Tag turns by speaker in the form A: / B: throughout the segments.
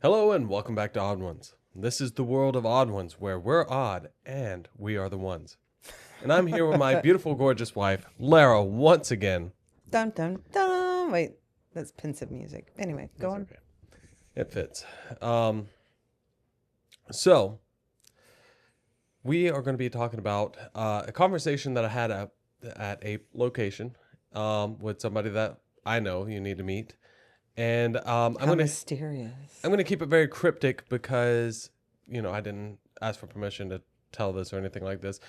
A: Hello and welcome back to Odd Ones. This is the world of odd ones where we're odd and we are the ones. And I'm here with my beautiful, gorgeous wife, Lara, once again.
B: Dun dun dun. Wait, that's pensive music. Anyway, go on.
A: Okay. It fits. So, we are going to be talking about a conversation that I had at a location with somebody that I know you need to meet. And I'm
B: How
A: going to
B: mysterious.
A: I'm going to keep it very cryptic because, I didn't ask for permission to tell this or anything like this.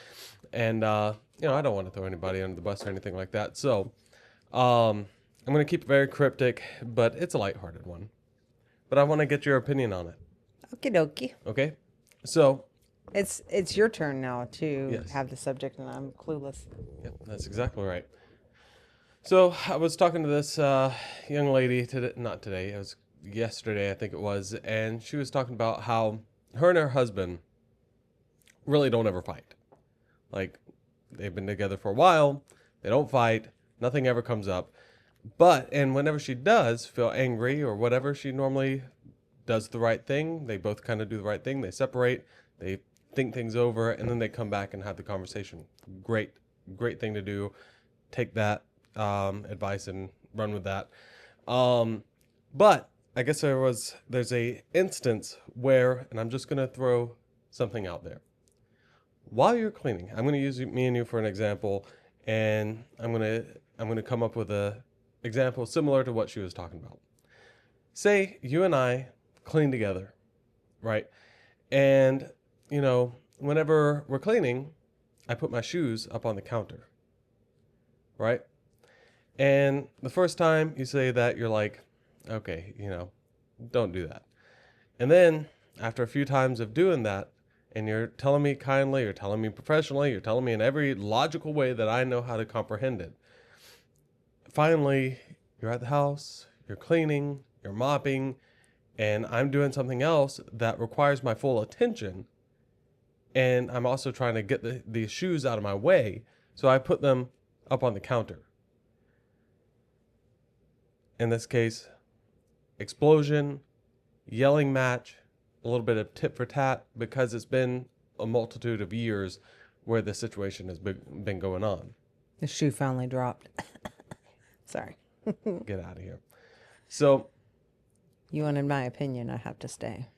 A: And, I don't want to throw anybody under the bus or anything like that. So, I'm going to keep it very cryptic, but it's a lighthearted one. But I want to get your opinion on it.
B: Okie dokie.
A: Okay? So,
B: It's your turn now to
A: Yes.
B: have the subject, and I'm clueless.
A: yep, that's exactly right. So, I was talking to this young lady today, not today, it was yesterday, I think it was, and she was talking about how her and her husband really don't ever fight. Like, they've been together for a while, they don't fight, nothing ever comes up. And whenever she does feel angry or whatever, she normally does the right thing. They both kind of do the right thing. They separate, they think things over, and then they come back and have the conversation. Great thing to do. Take that advice and run with that. But I guess there's a instance where, and I'm just going to throw something out there. While you're cleaning, I'm going to use me and you for an example, and I'm going to come up with a example similar to what she was talking about. Say you and I clean together, right? And, whenever we're cleaning, I put my shoes up on the counter, right? And the first time you say that, you're like, okay, don't do that. And then after a few times of doing that, and you're telling me kindly, you're telling me professionally, you're telling me in every logical way that I know how to comprehend it. Finally, you're at the house, you're cleaning, you're mopping, and I'm doing something else that requires my full attention. And I'm also trying to get the shoes out of my way, so I put them up on the counter. In this case, explosion, yelling match, a little bit of tit for tat, because it's been a multitude of years where the situation has been going on.
B: The shoe finally dropped. Sorry.
A: Get out of here. So,
B: You wanted my opinion. I have to stay.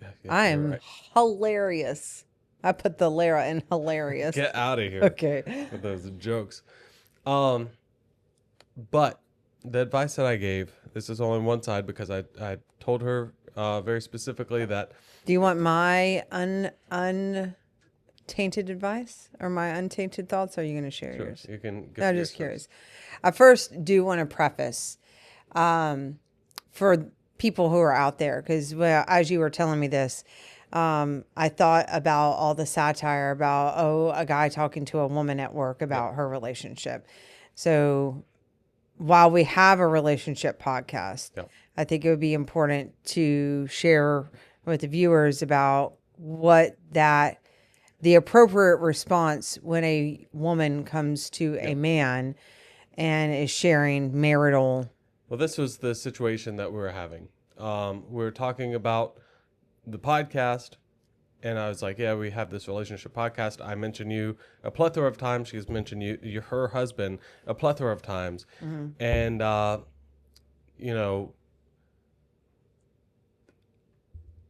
A: yeah,
B: I
A: you're
B: am
A: right.
B: hilarious. I put the Lara in hilarious.
A: Get out of here
B: Okay.
A: with those jokes. But the advice that I gave, this is only one side because I told her very specifically that.
B: Do you want my untainted advice or my untainted thoughts? Or are you going to share
A: Sure,
B: yours?
A: you can
B: No,
A: give
B: I'm
A: yours
B: just
A: first.
B: curious. I first do want to preface for people who are out there, because as you were telling me this, I thought about all the satire about, a guy talking to a woman at work about her relationship. So while we have a relationship podcast,
A: Yep.
B: I think it would be important to share with the viewers about the appropriate response when a woman comes to a man and is sharing marital.
A: Well, this was the situation that we were having. We were talking about the podcast, and I was like, yeah, we have this relationship podcast. I mentioned you a plethora of times. She's mentioned her husband a plethora of times. And,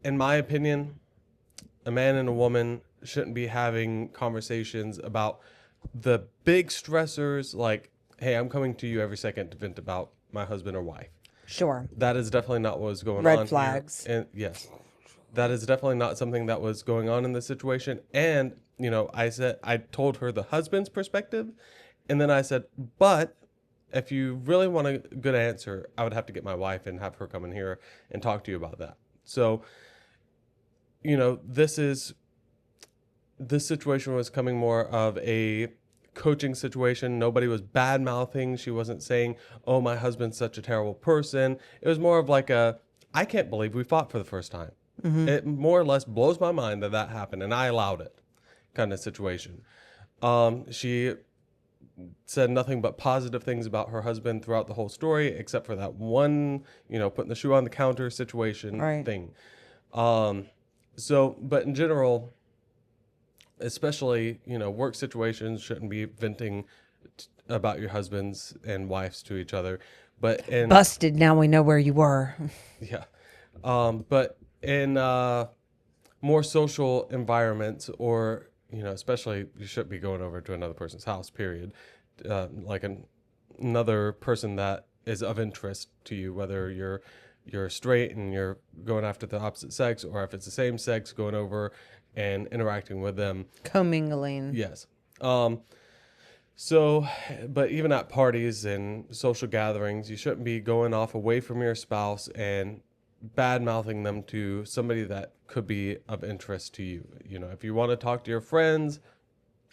A: in my opinion, a man and a woman shouldn't be having conversations about the big stressors like, hey, I'm coming to you every second to vent about my husband or wife.
B: Sure.
A: That is definitely not what was going on.
B: Red flags.
A: And yes, that is definitely not something that was going on in this situation. And, I told her the husband's perspective. And then I said, but if you really want a good answer, I would have to get my wife and have her come in here and talk to you about that. So, this situation was coming more of a coaching situation. Nobody was bad mouthing. She wasn't saying, oh, my husband's such a terrible person. It was more of like I can't believe we fought for the first time. It more or less blows my mind that happened and I allowed it kind of situation. She said nothing but positive things about her husband throughout the whole story, except for that one, putting the shoe on the counter situation
B: Right.
A: thing. Um, but in general, especially, work situations shouldn't be venting about your husbands and wives to each other. But in,
B: Busted. Now we know where you were.
A: yeah. But in more social environments, or, especially you shouldn't be going over to another person's house, period. Like another person that is of interest to you, whether you're straight and you're going after the opposite sex, or if it's the same sex, going over and interacting with them.
B: Commingling.
A: Yes. Um, so, but even at parties and social gatherings, you shouldn't be going off away from your spouse and bad mouthing them to somebody that could be of interest to you. If you want to talk to your friends,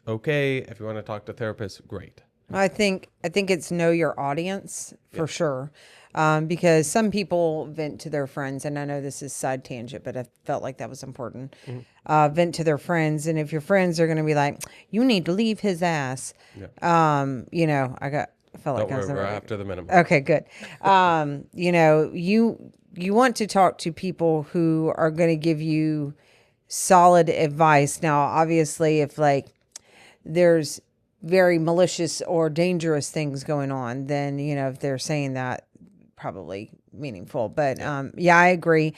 A: okay. If you want to talk to therapists, great.
B: I think it's know your audience for sure. Because some people vent to their friends, and I know this is side tangent, but I felt like that was important. Vent to their friends, and if your friends are going to be like, "You need to leave his ass,"
A: Yeah.
B: I felt like
A: Don't
B: I was
A: worry, we're
B: already.
A: after the minimum.
B: Okay, good. You want to talk to people who are going to give you solid advice. Now, obviously, if like there's very malicious or dangerous things going on, then if they're saying that, probably meaningful. But yeah, I agree.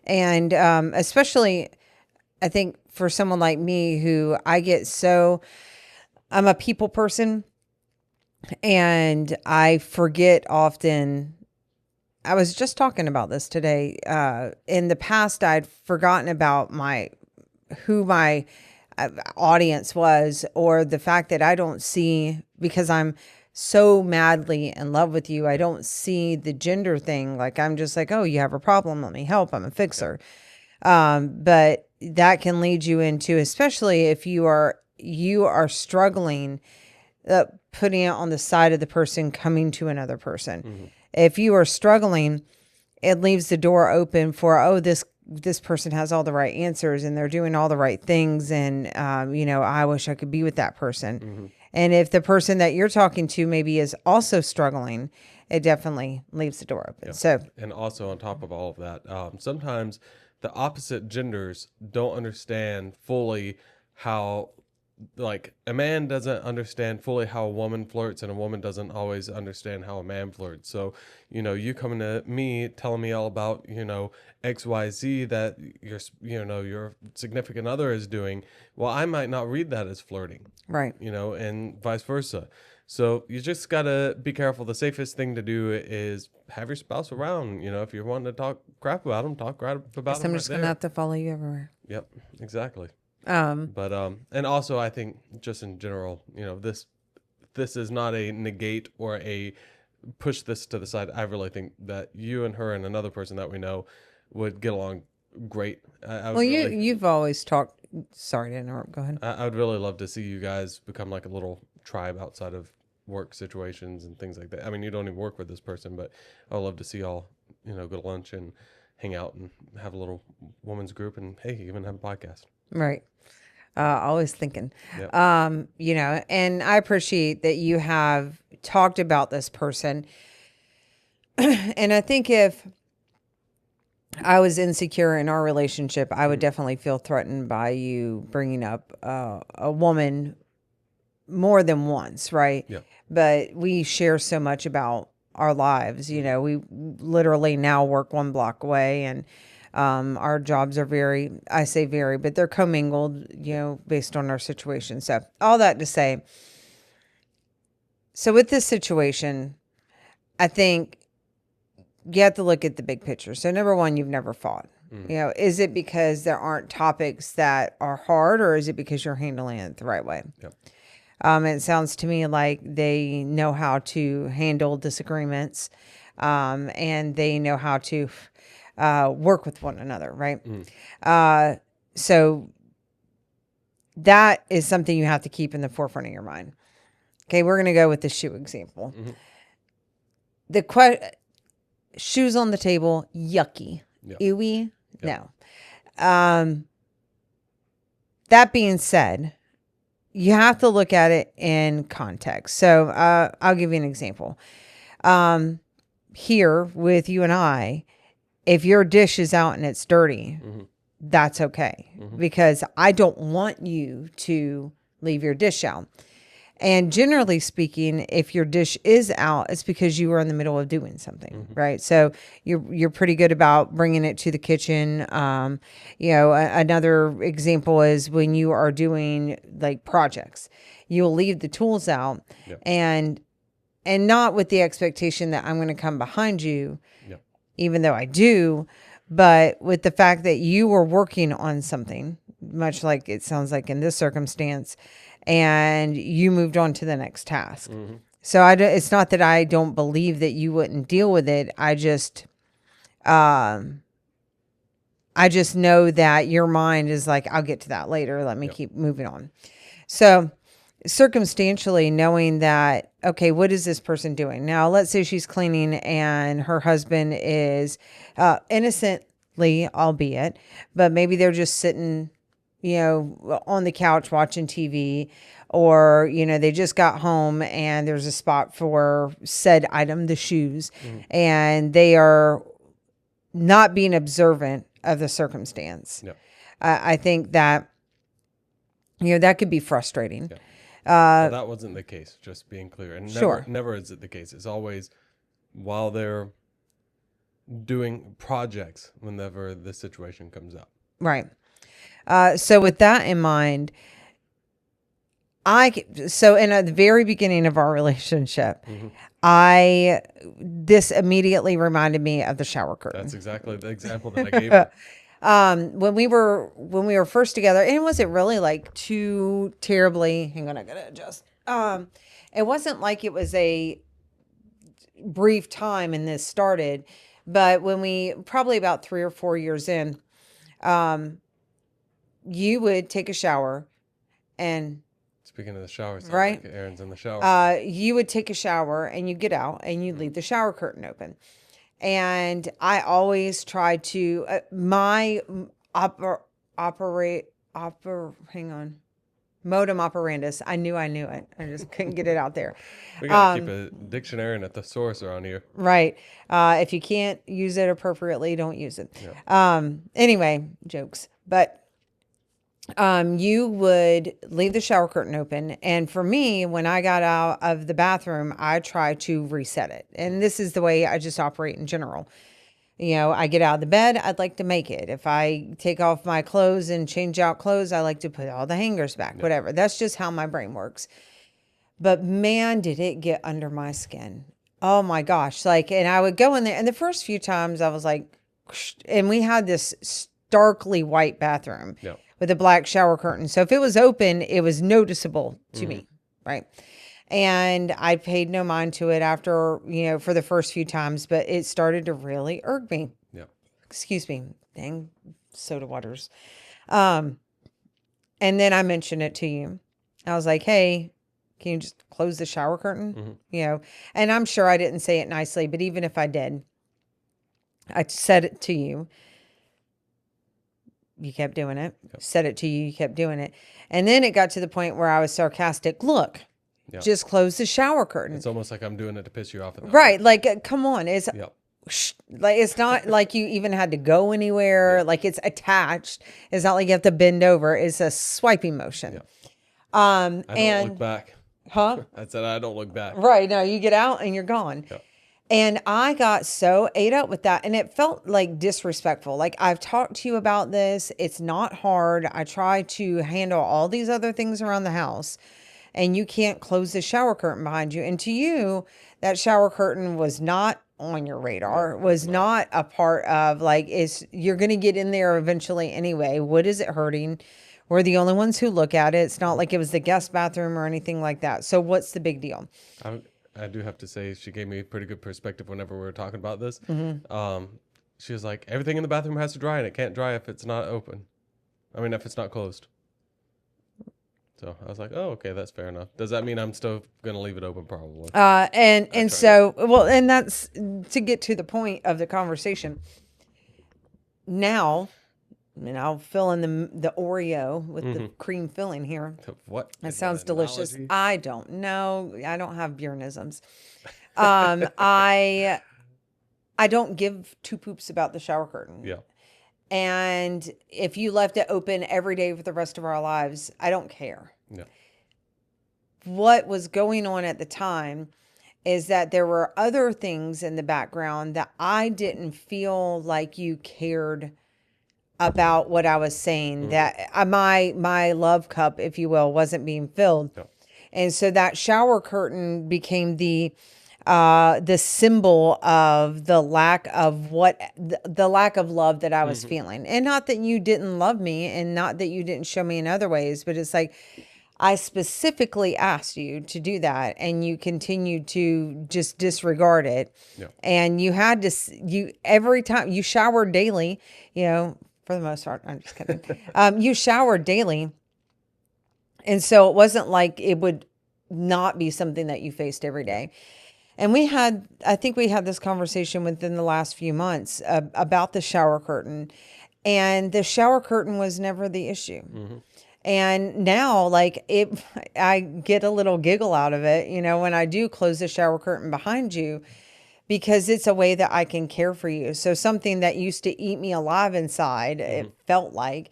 B: And especially, I think for someone like me who I'm a people person, and I forget often. I was just talking about this today. In the past, I'd forgotten about who my audience was, or the fact that I don't see, because I'm so madly in love with you, I don't see the gender thing. Like, I'm just like, oh, you have a problem, let me help, I'm a fixer. But that can lead you into, especially if you are struggling, putting it on the side of the person coming to another person. If you are struggling, it leaves the door open for, oh, this person has all the right answers and they're doing all the right things, and I wish I could be with that person. And if the person that you're talking to maybe is also struggling, it definitely leaves the door open. So
A: And also, on top of all of that, sometimes the opposite genders don't understand fully how, like, a man doesn't understand fully how a woman flirts, and a woman doesn't always understand how a man flirts. So, you coming to me telling me all about, XYZ that your significant other is doing. Well, I might not read that as flirting,
B: right.
A: and vice versa. So you just gotta be careful. The safest thing to do is have your spouse around. If you're wanting to talk crap about them, talk crap about
B: Guess I'm
A: them right
B: just gonna
A: there.
B: have to follow you everywhere.
A: Yep, exactly.
B: Um,
A: But and also I think just in general, this is not a negate or a push this to the side. I really think that you and her and another person that we know would get along great. I
B: well,
A: would really,
B: you've always talked. Sorry to interrupt. Go ahead.
A: I would really love to see you guys become like a little tribe outside of work situations and things like that. I mean, you don't even work with this person, but I would love to see y'all, go to lunch and hang out and have a little women's group, and hey, even have a podcast.
B: Right. Always thinking.
A: Yep.
B: And I appreciate that you have talked about this person. And I think if I was insecure in our relationship, I would definitely feel threatened by you bringing up a woman more than once, right?
A: Yeah.
B: But we share so much about our lives. We literally now work one block away, and our jobs are I say very, but they're commingled, based on our situation. So all that to say, so with this situation, I think you have to look at the big picture. So number one, you've never fought. Is it because there aren't topics that are hard, or is it because you're handling it the right way?
A: Yep.
B: It sounds to me like they know how to handle disagreements, and they know how to work with one another, right? So that is something you have to keep in the forefront of your mind. Okay, we're going to go with the shoe example. The shoes on the table, yucky, ewy, no. That being said, you have to look at it in context. So I'll give you an example. Here with you and I, if your dish is out and it's dirty, that's okay, because I don't want you to leave your dish out. And generally speaking, if your dish is out, it's because you were in the middle of doing something, right? So you're pretty good about bringing it to the kitchen. Another example is when you are doing like projects, you'll leave the tools out, and not with the expectation that I'm going to come behind you, even though I do, but with the fact that you were working on something, much like it sounds like in this circumstance, and you moved on to the next task. So it's not that I don't believe that you wouldn't deal with it. I just know that your mind is like, I'll get to that later. Let me keep moving on. So circumstantially knowing that, okay, what is this person doing? Now, let's say she's cleaning and her husband is innocently, albeit, but maybe they're just sitting, on the couch watching TV, or, they just got home and there's a spot for said item, the shoes, and they are not being observant of the circumstance. I think that, that could be frustrating.
A: Well, that wasn't the case, just being clear. And
B: Sure.
A: never is it the case. It's always while they're doing projects whenever the situation comes up.
B: Right. So with that in mind, so in the very beginning of our relationship, this immediately reminded me of the shower curtain.
A: That's exactly the example that I gave you.
B: When we were first together, and it wasn't really like too terribly, hang on, I gotta adjust. It wasn't like it was a brief time and this started, but when we, probably about 3 or 4 years in, you would take a shower, and
A: Speaking of the shower, sounds
B: right,
A: like Aaron's in the shower.
B: You would take a shower and you get out and you leave the shower curtain open. And I always try to my hang on, modum operandus. I knew it. I just couldn't get it out there.
A: We gotta keep a dictionary and a thesaurus around here.
B: Right. If you can't use it appropriately, don't use it. Anyway, jokes. But you would leave the shower curtain open. And for me, when I got out of the bathroom, I try to reset it. And this is the way I just operate in general. I get out of the bed, I'd like to make it. If I take off my clothes and change out clothes, I like to put all the hangers back, whatever. That's just how my brain works. But man, did it get under my skin. Oh my gosh. And I would go in there, and the first few times I was like, and we had this starkly white bathroom. With a black shower curtain. So if it was open, it was noticeable to me, right? And I paid no mind to it after, for the first few times, but it started to really irk me. Excuse me. Dang soda waters. And then I mentioned it to you. I was like, hey, can you just close the shower curtain? And I'm sure I didn't say it nicely, but even if I did, I said it to you. You kept doing it. Said it to you. You kept doing it. And then it got to the point where I was sarcastic. Look, just close the shower curtain.
A: It's almost like I'm doing it to piss you off.
B: Right. Like, come on. It's like, it's not like you even had to go anywhere. Like, it's attached. It's not like you have to bend over. It's a swiping motion.
A: I don't look back.
B: Huh?
A: I said, I don't look back.
B: Right. No, you get out and you're gone. And I got so ate up with that, and it felt like disrespectful. Like, I've talked to you about this. It's not hard. I try to handle all these other things around the house, and you can't close the shower curtain behind you. And to you, that shower curtain was not on your radar, was not a part of, like, you're going to get in there eventually anyway. What is it hurting? We're the only ones who look at it. It's not like it was the guest bathroom or anything like that. So what's the big deal?
A: I do have to say, she gave me a pretty good perspective whenever we were talking about this. She was like, everything in the bathroom has to dry, and it can't dry if it's not open. If it's not closed. So I was like, oh, okay, that's fair enough. Does that mean I'm still going to leave it open? Probably.
B: And so, well, and that's to get to the point of the conversation. Now and I'll fill in the Oreo with the cream filling here.
A: What?
B: That
A: Is that
B: sounds
A: an
B: delicious.
A: analogy?
B: I don't know. I don't have beernisms. I don't give two poops about the shower curtain.
A: Yeah.
B: And if you left it open every day for the rest of our lives, I don't care.
A: No.
B: What was going on at the time is that there were other things in the background that I didn't feel like you cared about what I was saying, that my love cup, if you will, wasn't being filled.
A: No.
B: And so that shower curtain became the symbol of the lack of the lack of love that I was feeling. And not that you didn't love me and not that you didn't show me in other ways, but it's like I specifically asked you to do that and you continued to just disregard it.
A: Yeah.
B: And you had to, every time you showered daily, for the most part, I'm just kidding. You showered daily. And so it wasn't like it would not be something that you faced every day. And I think we had this conversation within the last few months about the shower curtain, and the shower curtain was never the issue. And now, like, I get a little giggle out of it, when I do close the shower curtain behind you, because it's a way that I can care for you. So something that used to eat me alive inside, it felt like,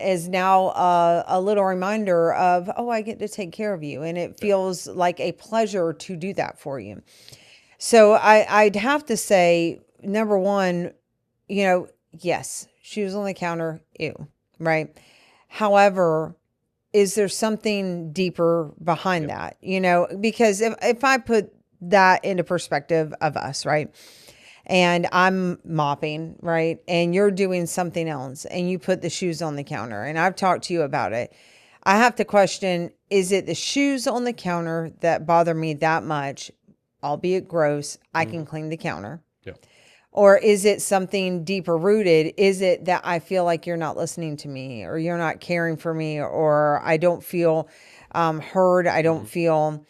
B: is now a little reminder of, oh, I get to take care of you. And it feels like a pleasure to do that for you. So I'd have to say, number one, yes, shoes on the counter, ew, right? However, is there something deeper behind that? Because if I put that into perspective of us, right? And I'm mopping, right? And you're doing something else and you put the shoes on the counter and I've talked to you about it. I have to question, is it the shoes on the counter that bother me that much, albeit gross? I can clean the counter.
A: Yeah.
B: Or is it something deeper rooted? Is it that I feel like you're not listening to me or you're not caring for me or I don't feel heard? I don't feel,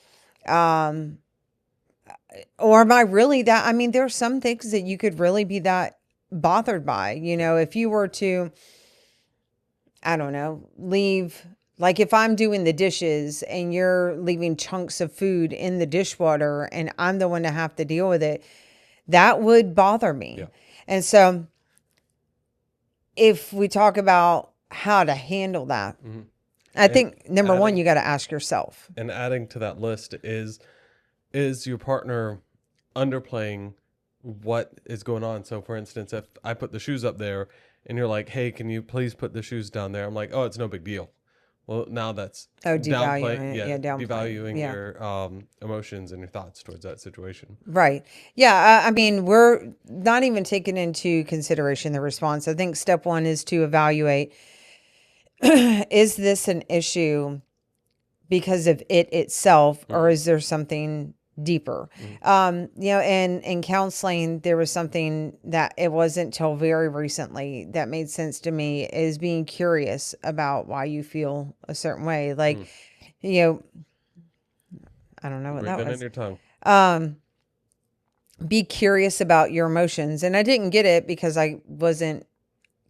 B: or am I really that? I mean, there's some things that you could really be that bothered by, if you were to, I don't know, leave, like if I'm doing the dishes and you're leaving chunks of food in the dishwater and I'm the one to have to deal with it, that would bother me.
A: Yeah.
B: And so if we talk about how to handle that, I think number one, you got to ask yourself.
A: And adding to that list is your partner underplaying what is going on? So for instance, if I put the shoes up there and you're like, hey, can you please put the shoes down there? I'm like, oh, it's no big deal. Well, now that's
B: devaluing it.
A: devaluing your emotions and your thoughts towards that situation.
B: Right. Yeah. I mean, we're not even taking into consideration the response. I think step one is to evaluate, is this an issue because of it itself, or is there something deeper? In counseling, there was something that it wasn't till very recently that made sense to me, is being curious about why you feel a certain way. Like, I don't know what that was.
A: In your tongue.
B: Be curious about your emotions. And I didn't get it because I wasn't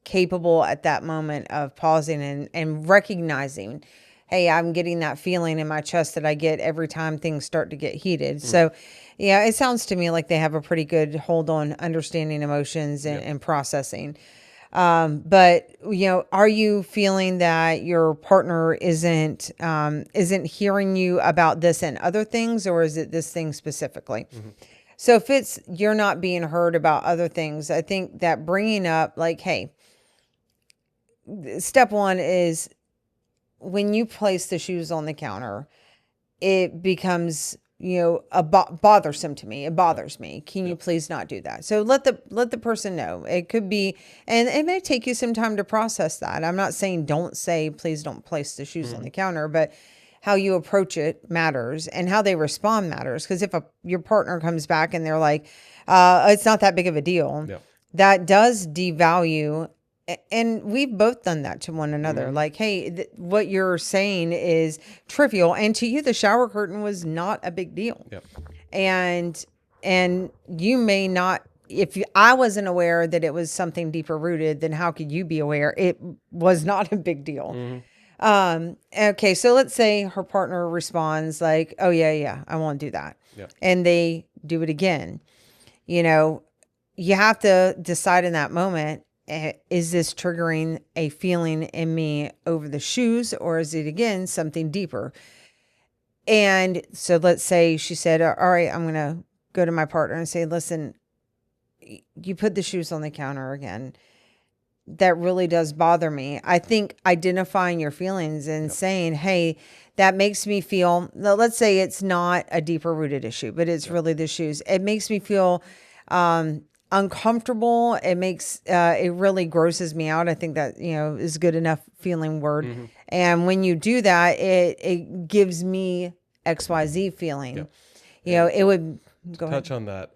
B: capable at that moment of pausing and recognizing, hey, I'm getting that feeling in my chest that I get every time things start to get heated. So, yeah, it sounds to me like they have a pretty good hold on understanding emotions and processing. But are you feeling that your partner isn't hearing you about this and other things, or is it this thing specifically? So if it's you're not being heard about other things, I think that bringing up like, hey, step one is, when you place the shoes on the counter, it becomes, bothersome to me. It bothers me. Can you please not do that? So let the person know. It could be, and it may take you some time to process that. I'm not saying don't say, please don't place the shoes on the counter, but how you approach it matters and how they respond matters. Because if your partner comes back and they're like, it's not that big of a deal, that does devalue. And we've both done that to one another. Like, hey, what you're saying is trivial. And to you, the shower curtain was not a big deal. And you may not I wasn't aware that it was something deeper rooted, then how could you be aware? It was not a big deal. Okay, so let's say her partner responds like, "Oh yeah, I won't do that,"
A: Yeah.
B: and they do it again. You know, you have to decide in that moment: is this triggering a feeling in me over the shoes, or is it again something deeper? And so let's say she said, "All right, I'm gonna go to my partner and say, listen, you put the shoes on the counter again. That really does bother me." I think identifying your feelings and saying, hey, that makes me feel, now, let's say it's not a deeper rooted issue, but it's really the shoes. It makes me feel uncomfortable. It really grosses me out. I think that, is good enough feeling word. And when you do that, it gives me XYZ feeling. It would go ahead.
A: Touch on that.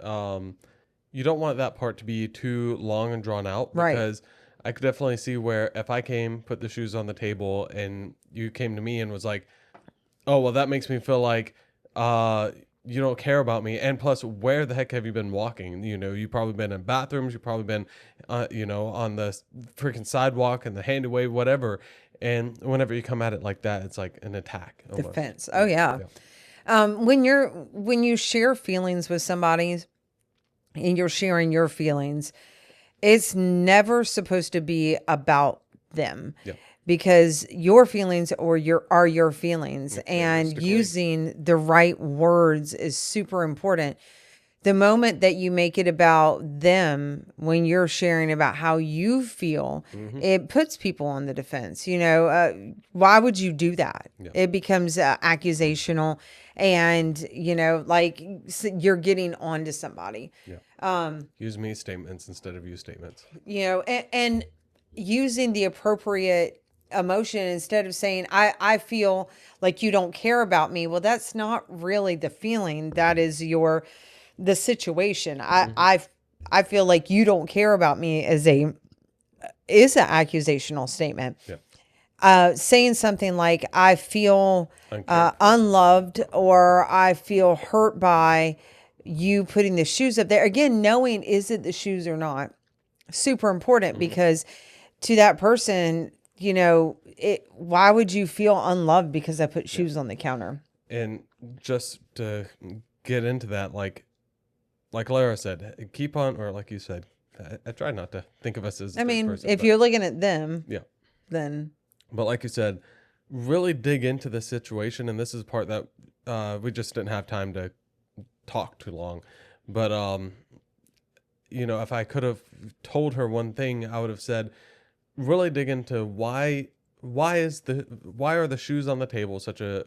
A: You don't want that part to be too long and drawn out,
B: Right.
A: because I could definitely see where if I came, put the shoes on the table, and you came to me and was like, "Oh, well, that makes me feel like you don't care about me." And plus, where the heck have you been walking? You've probably been in bathrooms. You've probably been, on the freaking sidewalk and the handy wave, whatever. And whenever you come at it like that, it's like an attack almost.
B: Defense. Oh yeah. When you share feelings with somebody and you're sharing your feelings, it's never supposed to be about them.
A: Yeah.
B: Because your feelings are your feelings, and
A: Realistically.
B: using the right words is super important. The moment that you make it about them, when you're sharing about how you feel, it puts people on the defense. Why would you do that? It becomes accusational, and like you're getting on to somebody.
A: Use me statements instead of you statements.
B: And using the appropriate emotion instead of saying, I feel like you don't care about me. Well, that's not really the feeling. That is the situation. I feel like you don't care about me is an accusational statement. Saying something like, I feel unloved, or I feel hurt by you putting the shoes up there. Again, knowing, is it the shoes or not? Super important, because to that person, why would you feel unloved because I put shoes on the counter?
A: And just to get into that, like Lara said, keep on, or like you said, I try not to think of us as
B: I mean,
A: person,
B: if you're looking at them,
A: yeah,
B: then.
A: But like you said, really dig into the situation, and this is the part that we just didn't have time to talk too long. But if I could have told her one thing, I would have said, really dig into why are the shoes on the table such a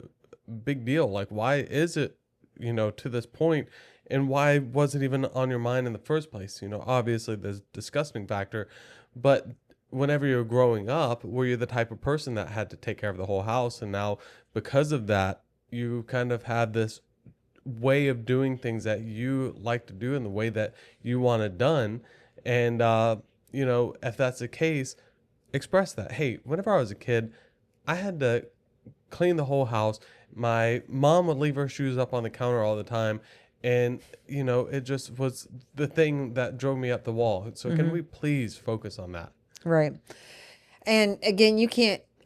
A: big deal? Like, why is it, to this point, and why was it even on your mind in the first place? Obviously there's disgusting factor, but whenever you're growing up, were you the type of person that had to take care of the whole house? And now because of that, you kind of have this way of doing things that you like to do in the way that you want it done. And, if that's the case, express that. Hey, whenever I was a kid, I had to clean the whole house. My mom would leave her shoes up on the counter all the time. And, it just was the thing that drove me up the wall. So can we please focus on that?
B: Right. And again,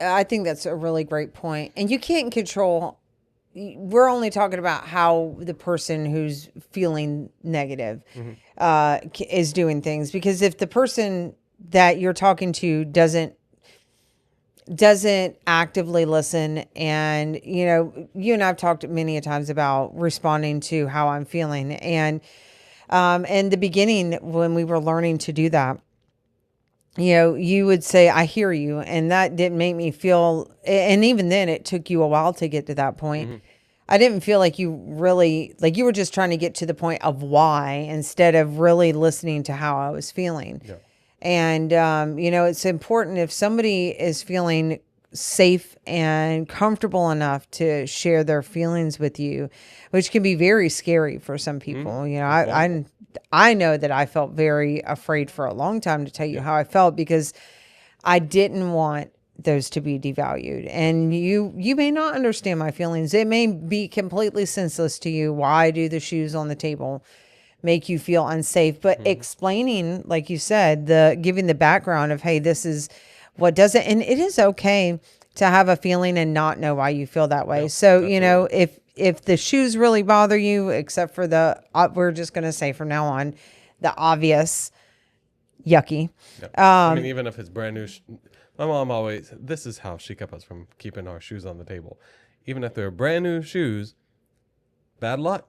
B: I think that's a really great point. And you can't control, we're only talking about how the person who's feeling negative is doing things. Because if the person that you're talking to doesn't actively listen, and you and I've talked many a times about responding to how I'm feeling, and in the beginning when we were learning to do that, you would say, I hear you, and that didn't make me feel, and even then it took you a while to get to that point. I didn't feel like you really, like you were just trying to get to the point of why instead of really listening to how I was feeling.
A: Yeah.
B: And, it's important if somebody is feeling safe and comfortable enough to share their feelings with you, which can be very scary for some people. I know that I felt very afraid for a long time to tell you how I felt, because I didn't want those to be devalued. And you may not understand my feelings. It may be completely senseless to you why I do the shoes on the table. make you feel unsafe. But explaining, like you said, the giving the background of, hey, this is what doesn't, and it is okay to have a feeling and not know why you feel that way.
A: Yep,
B: So,
A: absolutely.
B: if the shoes really bother you, except for we're just going to say from now on, the obvious yucky.
A: Yep. I mean, even if it's brand new, my mom always, this is how she kept us from keeping our shoes on the table. Even if they're brand new shoes, bad luck.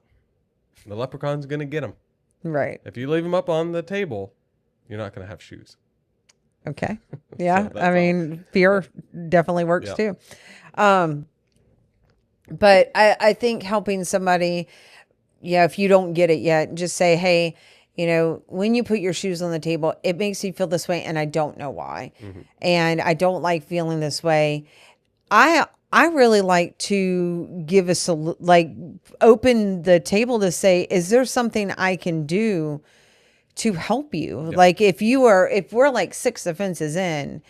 A: The leprechaun's going to get them.
B: Right.
A: If you leave them up on the table, you're not going to have shoes.
B: Okay.
A: So
B: Yeah.
A: that's
B: I
A: all.
B: mean, fear definitely works
A: Yep.
B: too. But I think helping somebody, yeah, if you don't get it yet, just say, hey, when you put your shoes on the table, it makes me feel this way and I don't know why. And I don't like feeling this way. I really like to give like open the table to say, is there something I can do to help you?
A: Yep.
B: Like if we're like six offenses in,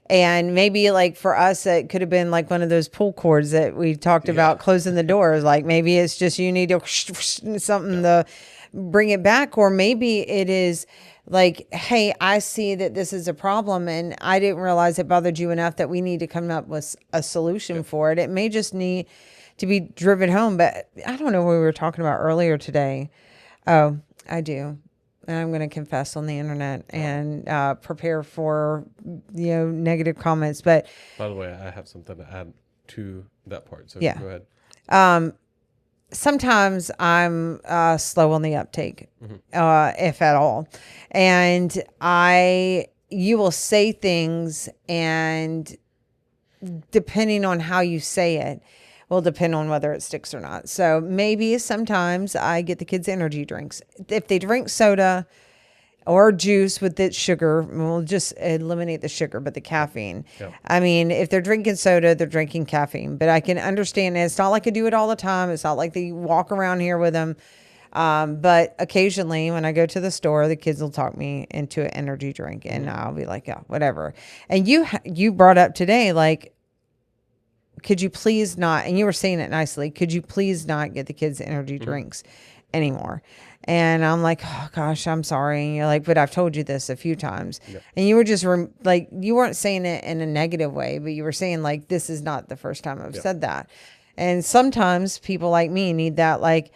B: and maybe like for us, it could have been like one of those pull cords that we talked about closing the doors. Like maybe it's just you need to something to bring it back. Or maybe it is like, hey, I see that this is a problem and I didn't realize it bothered you enough that we need to come up with a solution for it. It may just need to be driven home. But I don't know what we were talking about earlier today. Oh, I do. And I'm going to confess on the internet and prepare for, negative comments. But
A: By the way, I have something to add to that part. So
B: yeah,
A: go ahead.
B: sometimes I'm slow on the uptake, if at all. And you will say things, and depending on how you say it, will depend on whether it sticks or not. So maybe sometimes I get the kids energy drinks. If they drink soda or juice with its sugar, we'll just eliminate the sugar, but the caffeine.
A: Yep.
B: I mean, if they're drinking soda, they're drinking caffeine. But I can understand it. It's not like I do it all the time. It's not like they walk around here with them. But occasionally when I go to the store, the kids will talk me into an energy drink, and I'll be like, yeah, whatever. And you brought up today, like, could you please not, and you were saying it nicely, could you please not get the kids energy drinks anymore? And I'm like, oh gosh, I'm sorry. And you're like, but I've told you this a few times.
A: Yep.
B: And you were just like, you weren't saying it in a negative way, but you were saying like, this is not the first time I've said that. And sometimes people like me need that. Like,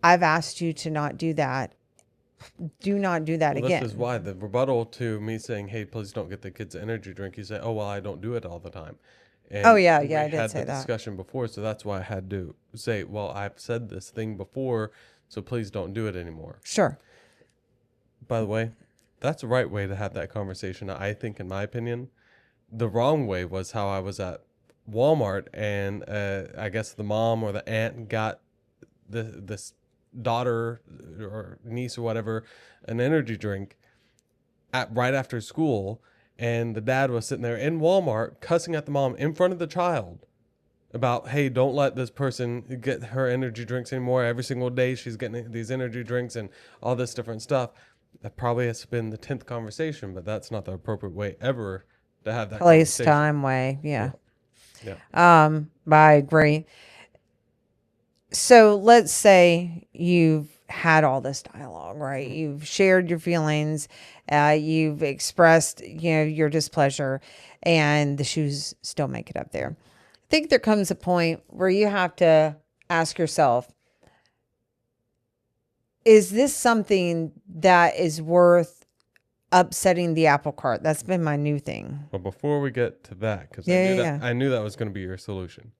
B: I've asked you to not do that. Do not do that again.
A: This is why the rebuttal to me saying, hey, please don't get the kids an energy drink. You say, oh, well, I don't do it all the time. And
B: Oh, yeah,
A: we
B: I did
A: had
B: say
A: the
B: that.
A: discussion before, so that's why I had to say, well, I've said this thing before, so please don't do it anymore.
B: Sure.
A: By the way, that's the right way to have that conversation, I think, in my opinion. The wrong way was how I was at Walmart, and I guess the mom or the aunt got this daughter or niece or whatever an energy drink right after school, and the dad was sitting there in Walmart cussing at the mom in front of the child about, hey, don't let this person get her energy drinks anymore. Every single day she's getting these energy drinks and all this different stuff. That probably has been the 10th conversation, but that's not the appropriate way ever to have that
B: Place,
A: conversation.
B: time, way. Yeah.
A: Yeah.
B: I agree. So let's say you've had all this dialogue, right? You've shared your feelings, you've expressed, your displeasure, and the shoes still make it up there. I think there comes a point where you have to ask yourself, is this something that is worth upsetting the apple cart? That's been my new thing.
A: But before we get to that, because I knew that was going to be your solution.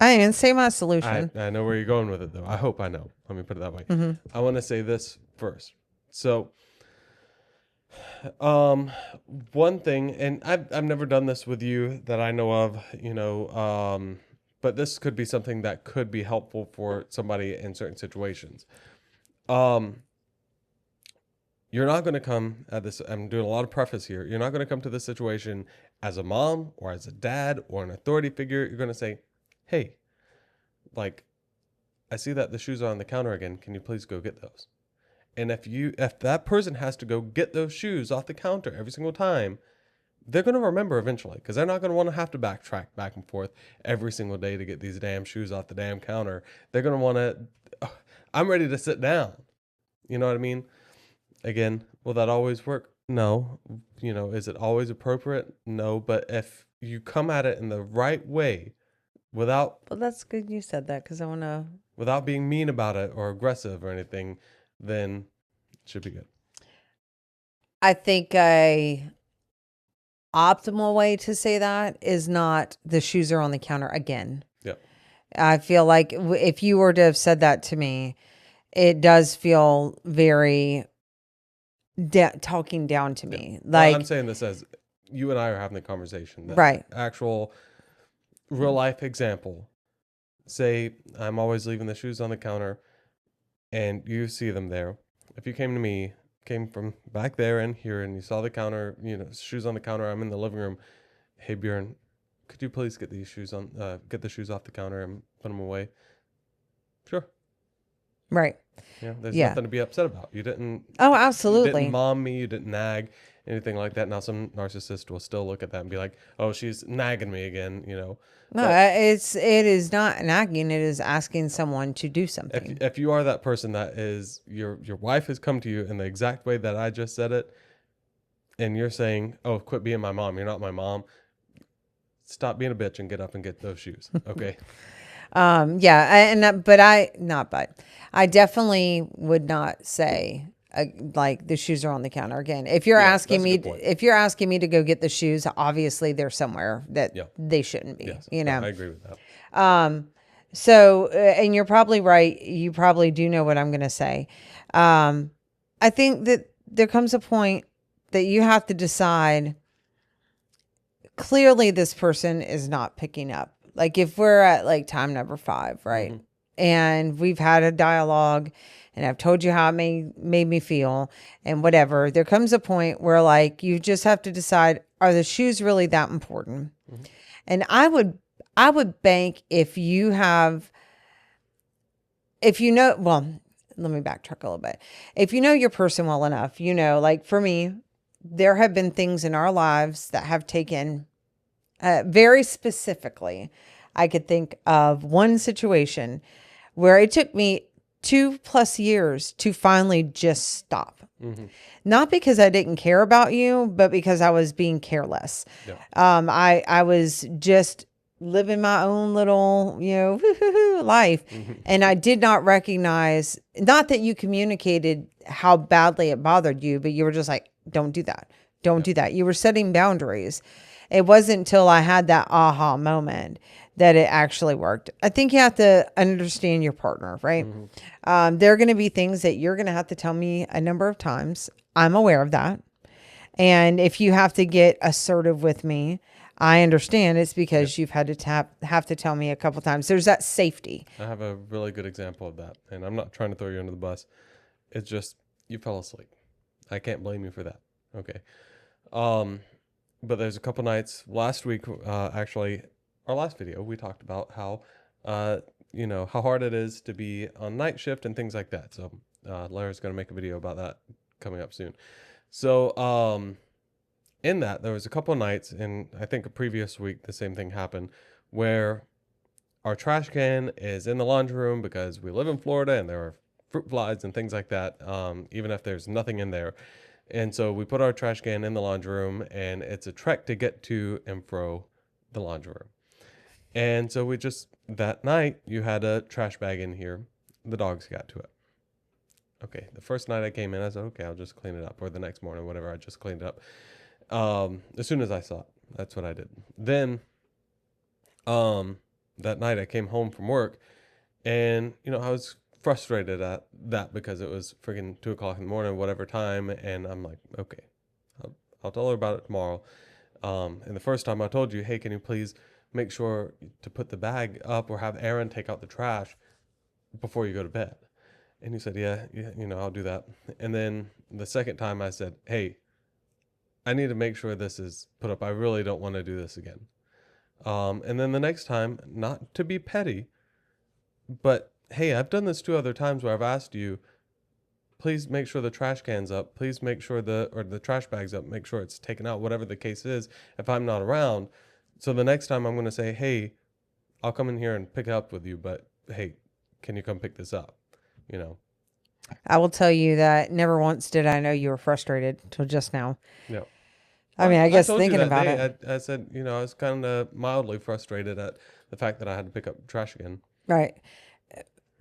B: I didn't say my solution.
A: I know where you're going with it, though. I hope I know. Let me put it that way. I want to say this first. So, one thing, and I've never done this with you that I know of, but this could be something that could be helpful for somebody in certain situations. You're not going to come at this. I'm doing a lot of preface here. You're not going to come to this situation as a mom or as a dad or an authority figure. You're going to say, hey, like, I see that the shoes are on the counter again. Can you please go get those? And if that person has to go get those shoes off the counter every single time, they're going to remember eventually because they're not going to want to have to backtrack back and forth every single day to get these damn shoes off the damn counter. They're going to want to, I'm ready to sit down. You know what I mean? Again, will that always work? No. Is it always appropriate? No. But if you come at it in the right way without
B: Well, that's good you said that because I want to.
A: without being mean about it or aggressive or anything, then it should be good.
B: I think a optimal way to say that is not the shoes are on the counter again.
A: Yeah.
B: I feel like if you were to have said that to me, it does feel very talking down to me.
A: Well, I'm
B: Like,
A: saying this as you and I are having the conversation. The
B: right.
A: actual real life example. Say I'm always leaving the shoes on the counter and you see them there. If you came to me, came from back there and here, and you saw the counter, shoes on the counter, I'm in the living room. Hey, Bjorn, could you please get these shoes get the shoes off the counter and put them away? Sure.
B: Right.
A: Yeah, there's
B: Yeah.
A: nothing to be upset about. You didn't.
B: Oh,
A: You
B: absolutely.
A: didn't mom me. You didn't nag, anything like that. Now some narcissist will still look at that and be like, "Oh, she's nagging me again,"
B: No,
A: But
B: it is not nagging. It is asking someone to do
A: if
B: something.
A: if you are that person that is your wife has come to you in the exact way that I just said it, and you're saying, "Oh, quit being my mom. You're not my mom. Stop being a bitch and get up and get those shoes." Okay.
B: Yeah, but I definitely would not say like the shoes are on the counter again. If you're
A: Yeah,
B: asking
A: that's a
B: me,
A: good point.
B: if you're asking me to go get the shoes, obviously they're somewhere that
A: Yeah.
B: they shouldn't be.
A: Yes.
B: You
A: No,
B: know.
A: I agree with that.
B: So, and you're probably right. You probably do know what I'm going to say. I think that there comes a point that you have to decide clearly this person is not picking up. Like if we're at like time number 5, right?
A: Mhm.
B: And we've had a dialogue and I've told you how it made me feel and whatever. There comes a point where like you just have to decide, are the shoes really that important?
A: Mhm.
B: And I would bank if you have, if you know, well, let me backtrack a little bit. If you know your person well enough, like for me, there have been things in our lives that have taken, very specifically, I could think of one situation where it took me 2+ years to finally just stop.
A: Mhm.
B: Not because I didn't care about you, but because I was being careless.
A: Yeah.
B: I was just living my own little, life.
A: Mhm.
B: And I did not recognize, not that you communicated how badly it bothered you, but you were just like, don't do that. Don't do that. You were setting boundaries. It wasn't until I had that aha moment that it actually worked. I think you have to understand your partner, right? There are going to be things that you're going to have to tell me a number of times. I'm aware of that. And if you have to get assertive with me, I understand it's because you've had to have to tell me a couple times. There's that safety.
A: I have a really good example of that, and I'm not trying to throw you under the bus. It's just you fell asleep. I can't blame you for that. Okay. Um, but there's a couple nights last week. Actually, our last video we talked about how, how hard it is to be on night shift and things like that. So, Lara's gonna make a video about that coming up soon. So, in that there was a couple nights, and I think a previous week the same thing happened, where our trash can is in the laundry room because we live in Florida and there are fruit flies and things like that, even if there's nothing in there. And so we put our trash can in the laundry room, and it's a trek to get to and fro the laundry room. And so that night, you had a trash bag in here. The dogs got to it. Okay, the first night I came in, I said, okay, I'll just clean it up. Or the next morning, whatever, I just cleaned it up. As soon as I saw it, that's what I did. Then, that night I came home from work, and I was frustrated at that because it was freaking 2 o'clock in the morning, whatever time, and I'm like, okay, I'll tell her about it tomorrow. And the first time I told you, hey, can you please make sure to put the bag up or have Aaron take out the trash before you go to bed? And you said, yeah, I'll do that. And then the second time I said, hey, I need to make sure this is put up. I really don't want to do this again. And then the next time, not to be petty, but hey, I've done this 2 other times where I've asked you, please make sure the trash can's up. Please make sure the trash bag's up. Make sure it's taken out, whatever the case is, if I'm not around. So the next time I'm going to say, hey, I'll come in here and pick it up with you, but hey, can you come pick this up? You know?
B: I will tell you that never once did I know you were frustrated till just now.
A: Yeah.
B: I mean, I
A: I
B: guess
A: told you
B: thinking
A: that
B: about
A: day,
B: it.
A: I said, I was kind of mildly frustrated at the fact that I had to pick up trash again,
B: Right.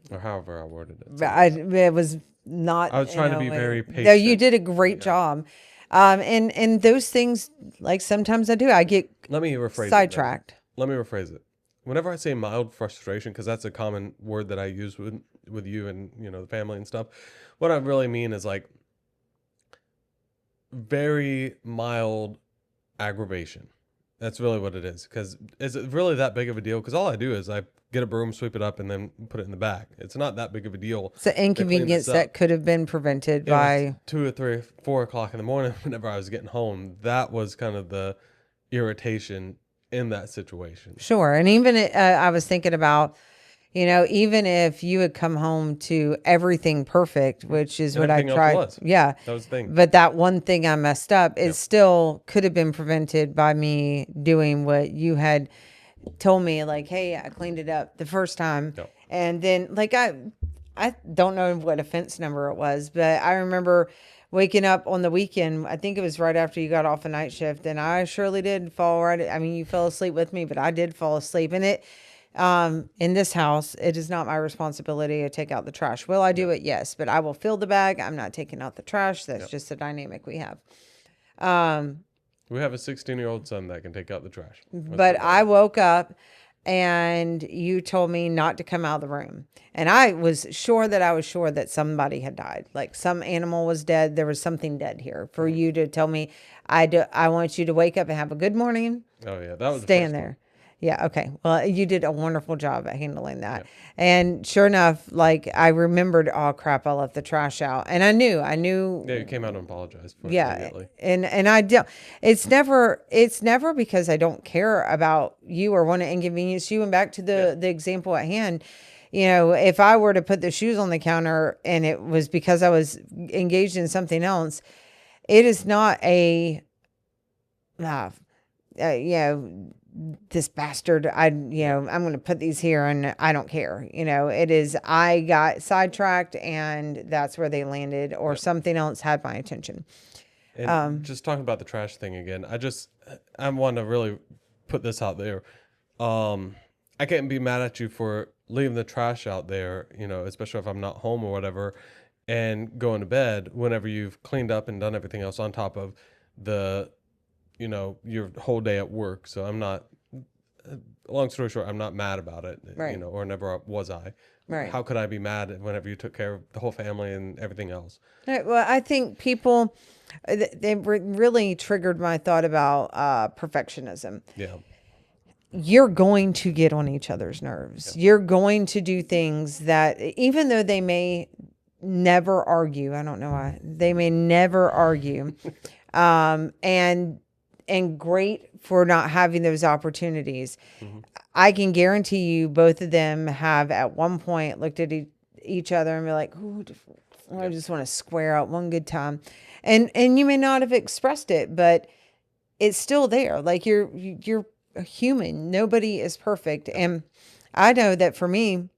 A: or however I worded it.
B: But
A: Something like that.
B: it was not,
A: I was trying to be very
B: though you
A: patient.
B: did a great
A: Yeah.
B: job. And those things, like sometimes I do, I get
A: Let me rephrase it then.
B: sidetracked.
A: Let me rephrase it. Whenever I say mild frustration, because that's a common word that I use with you and the family and stuff, what I really mean is like very mild aggravation. That's really what it is. Because is it really that big of a deal? Because all I do is I get a broom, sweep it up, and then put it in the bag. It's not that big of a deal
B: It's an
A: to clean
B: inconvenience
A: this up.
B: that could have been prevented
A: It was
B: by
A: 2 or 3, 4 o'clock in the morning whenever I was getting home. That was kind of the irritation in that situation.
B: sure. And even I was thinking about, even if you had come home to everything perfect, which is
A: And
B: what I
A: everything else
B: tried.
A: was.
B: Yeah.
A: That was the thing.
B: But that one thing I messed up, it
A: Yep.
B: still could have been prevented by me doing what you had told me, like, hey, I cleaned it up the first time.
A: Yep.
B: And then like I don't know what offense number it was, but I remember waking up on the weekend. I think it was right after you got off a night shift, and I surely did fall right. I mean, you fell asleep with me, but I did fall asleep. And in this house, it is not my responsibility to take out the trash. Will I do it? Yes, but I will fill the bag. I'm not taking out the trash. That's just the dynamic we have.
A: We have a 16-year-old son that can take out the trash.
B: But I woke up and you told me not to come out of the room. And I was sure that somebody had died. Like some animal was dead. There was something dead here for you to tell me, I want you to wake up and have a good morning.
A: Oh yeah, that was
B: Stay
A: the
B: in
A: first
B: there. Yeah. Okay. Well, you did a wonderful job at handling that.
A: Yeah.
B: And sure enough, like I remembered, oh crap, I left the trash out. And I knew.
A: one. Yeah, you came out and apologized for it
B: Yeah.
A: immediately.
B: And I don't, it's never because I don't care about you or want to inconvenience you. And back to the example at hand, if I were to put the shoes on the counter and it was because I was engaged in something else, it is not this bastard, I'm going to put these here and I don't care. It is, I got sidetracked and that's where they landed, or something else had my attention.
A: And just talking about the trash thing again, I want to really put this out there. I can't be mad at you for leaving the trash out there, especially if I'm not home or whatever, and going to bed whenever you've cleaned up and done everything else on top of the your whole day at work. So I'm not, long story short, I'm not mad about it,
B: Right.
A: or never was I.
B: Right.
A: How could I be mad whenever you took care of the whole family and everything else?
B: Right, well, I think people, they really triggered my thought about perfectionism.
A: Yeah.
B: You're going to get on each other's nerves. You're going to do things that, even though they may never argue, I don't know why, they may never argue, and great for not having those opportunities.
A: Mm-hmm.
B: I can guarantee you both of them have at one point looked at each other and be like, "Ooh, I just want to square out one good time." And you may not have expressed it, but it's still there. Like you're a human. Nobody is perfect. And I know that for me,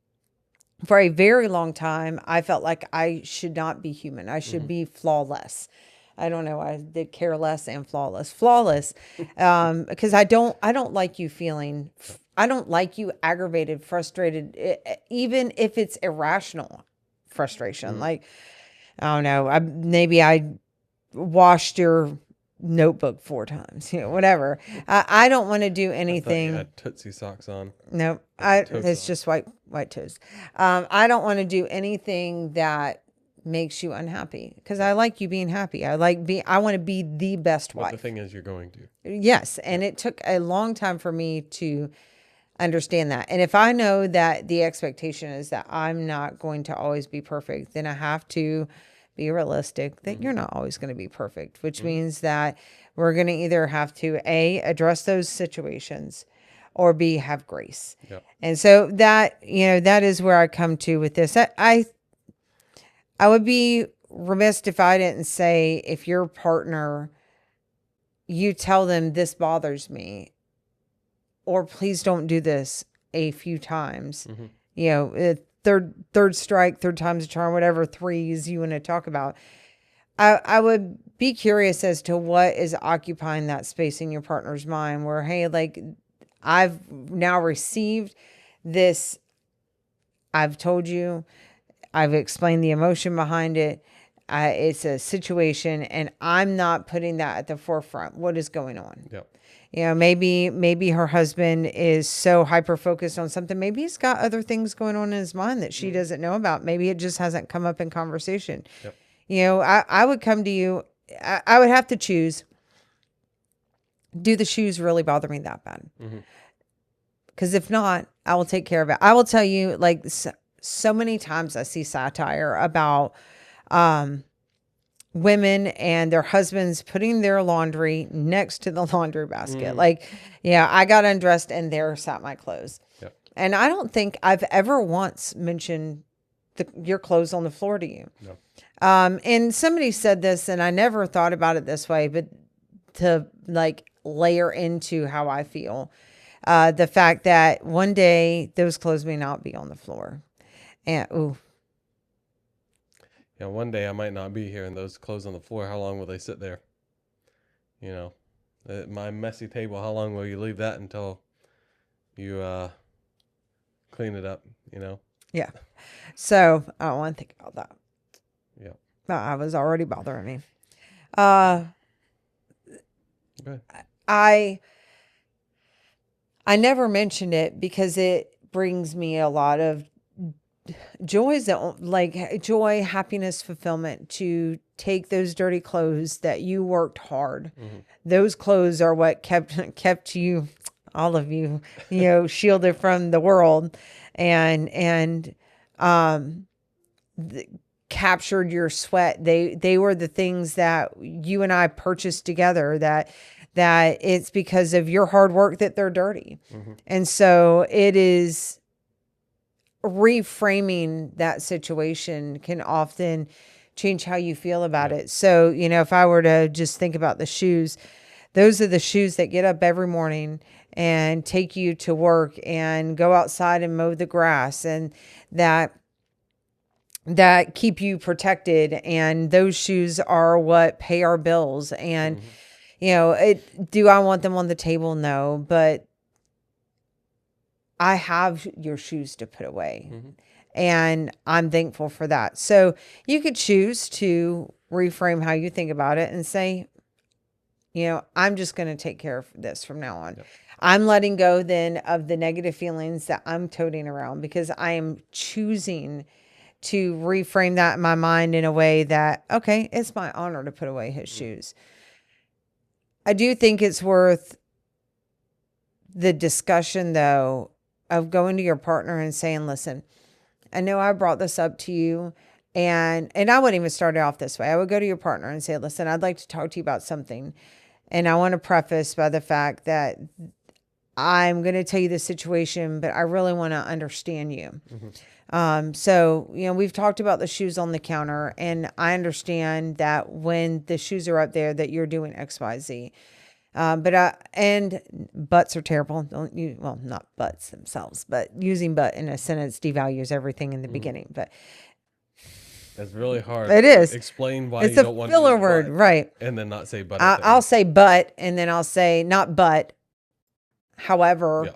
B: for a very long time, I felt like I should not be human. I should be flawless. I don't know. I did careless and flawless. Flawless, because I don't like you feeling. I don't like you aggravated, frustrated, even if it's irrational frustration. Like, I don't know. Maybe I washed your notebook 4 times. Whatever. I don't want to do
A: I
B: anything.
A: thought you had Tootsie socks on.
B: No,
A: Toes
B: it's
A: on.
B: just white toes. I don't want to do anything that makes you unhappy because I like you being happy. I want to be the best
A: But the
B: wife.
A: thing is, you're going to.
B: Yes, and it took a long time for me to understand that. And if I know that the expectation is that I'm not going to always be perfect, then I have to be realistic that you're not always going to be perfect, which means that we're going to either have to address those situations, or B, have grace.
A: Yep.
B: And so that is where I come to with this. I would be remiss if I didn't say, if your partner, you tell them this bothers me, or please don't do this a few times. You know, third strike, third time's a charm, whatever threes you want to talk about. I would be curious as to what is occupying that space in your partner's mind where, hey, like, I've now received this. I've told you, I've explained the emotion behind it. It's a situation and I'm not putting that at the forefront. What is going on?
A: Yep.
B: You know, maybe her husband is so hyper focused on something. Maybe he's got other things going on in his mind that she doesn't know about. Maybe it just hasn't come up in conversation.
A: Yep.
B: You know, I would come to you. I would have to choose. Do the shoes really bother me that bad? Because if not, I will take care of it. I will tell you, like, so many times I see satire about women and their husbands putting their laundry next to the laundry basket. Like, yeah, I got undressed and there sat my clothes.
A: Yep.
B: And I don't think I've ever once mentioned your clothes on the floor to you.
A: No.
B: And somebody said this, and I never thought about it this way, but to like layer into how I feel, the fact that one day those clothes may not be on the floor. And
A: Yeah, one day I might not be here and those clothes on the floor, how long will they sit there? You know, my messy table, how long will you leave that until you clean it up, you know?
B: yeah. So I don't want to think about that.
A: Yeah.
B: I was already bothering me.
A: Okay.
B: I never mentioned it because it brings me a lot of joys, that like joy, happiness, fulfillment, to take those dirty clothes that you worked hard. Those clothes are what kept you, all of you, you know, shielded from the world, and captured your sweat. They were the things that you and I purchased together, that it's because of your hard work that they're dirty. And so it is reframing that situation can often change how you feel about it. So, you know, if I were to just think about the shoes, those are the shoes that get up every morning and take you to work and go outside and mow the grass, and that keep you protected. And those shoes are what pay our bills. And, you know, do I want them on the table? No, but I have your shoes to put away. And I'm thankful for that. So you could choose to reframe how you think about it and say, you know, I'm just going to take care of this from now on. I'm letting go then of the negative feelings that I'm toting around, because I am choosing to reframe that in my mind in a way that, okay, it's my honor to put away his shoes. I do think it's worth the discussion, though, of going to your partner and saying, listen, I know I brought this up to you, and I wouldn't even start it off this way. I would go to your partner and say, listen, I'd like to talk to you about something. And I want to preface by the fact that I'm going to tell you the situation, but I really want to understand you. So, you know, we've talked about the shoes on the counter, and I understand that when the shoes are up there that you're doing X, Y, Z. And butts are terrible. Don't you? Well, not butts themselves, but using but in a sentence devalues everything in the beginning. But
A: it's really hard.
B: It is.
A: Explain why
B: it's
A: you
B: a
A: don't want to
B: filler
A: use
B: word,
A: but,
B: right?
A: and then not say but.
B: I'll say but, and then I'll say not but. However,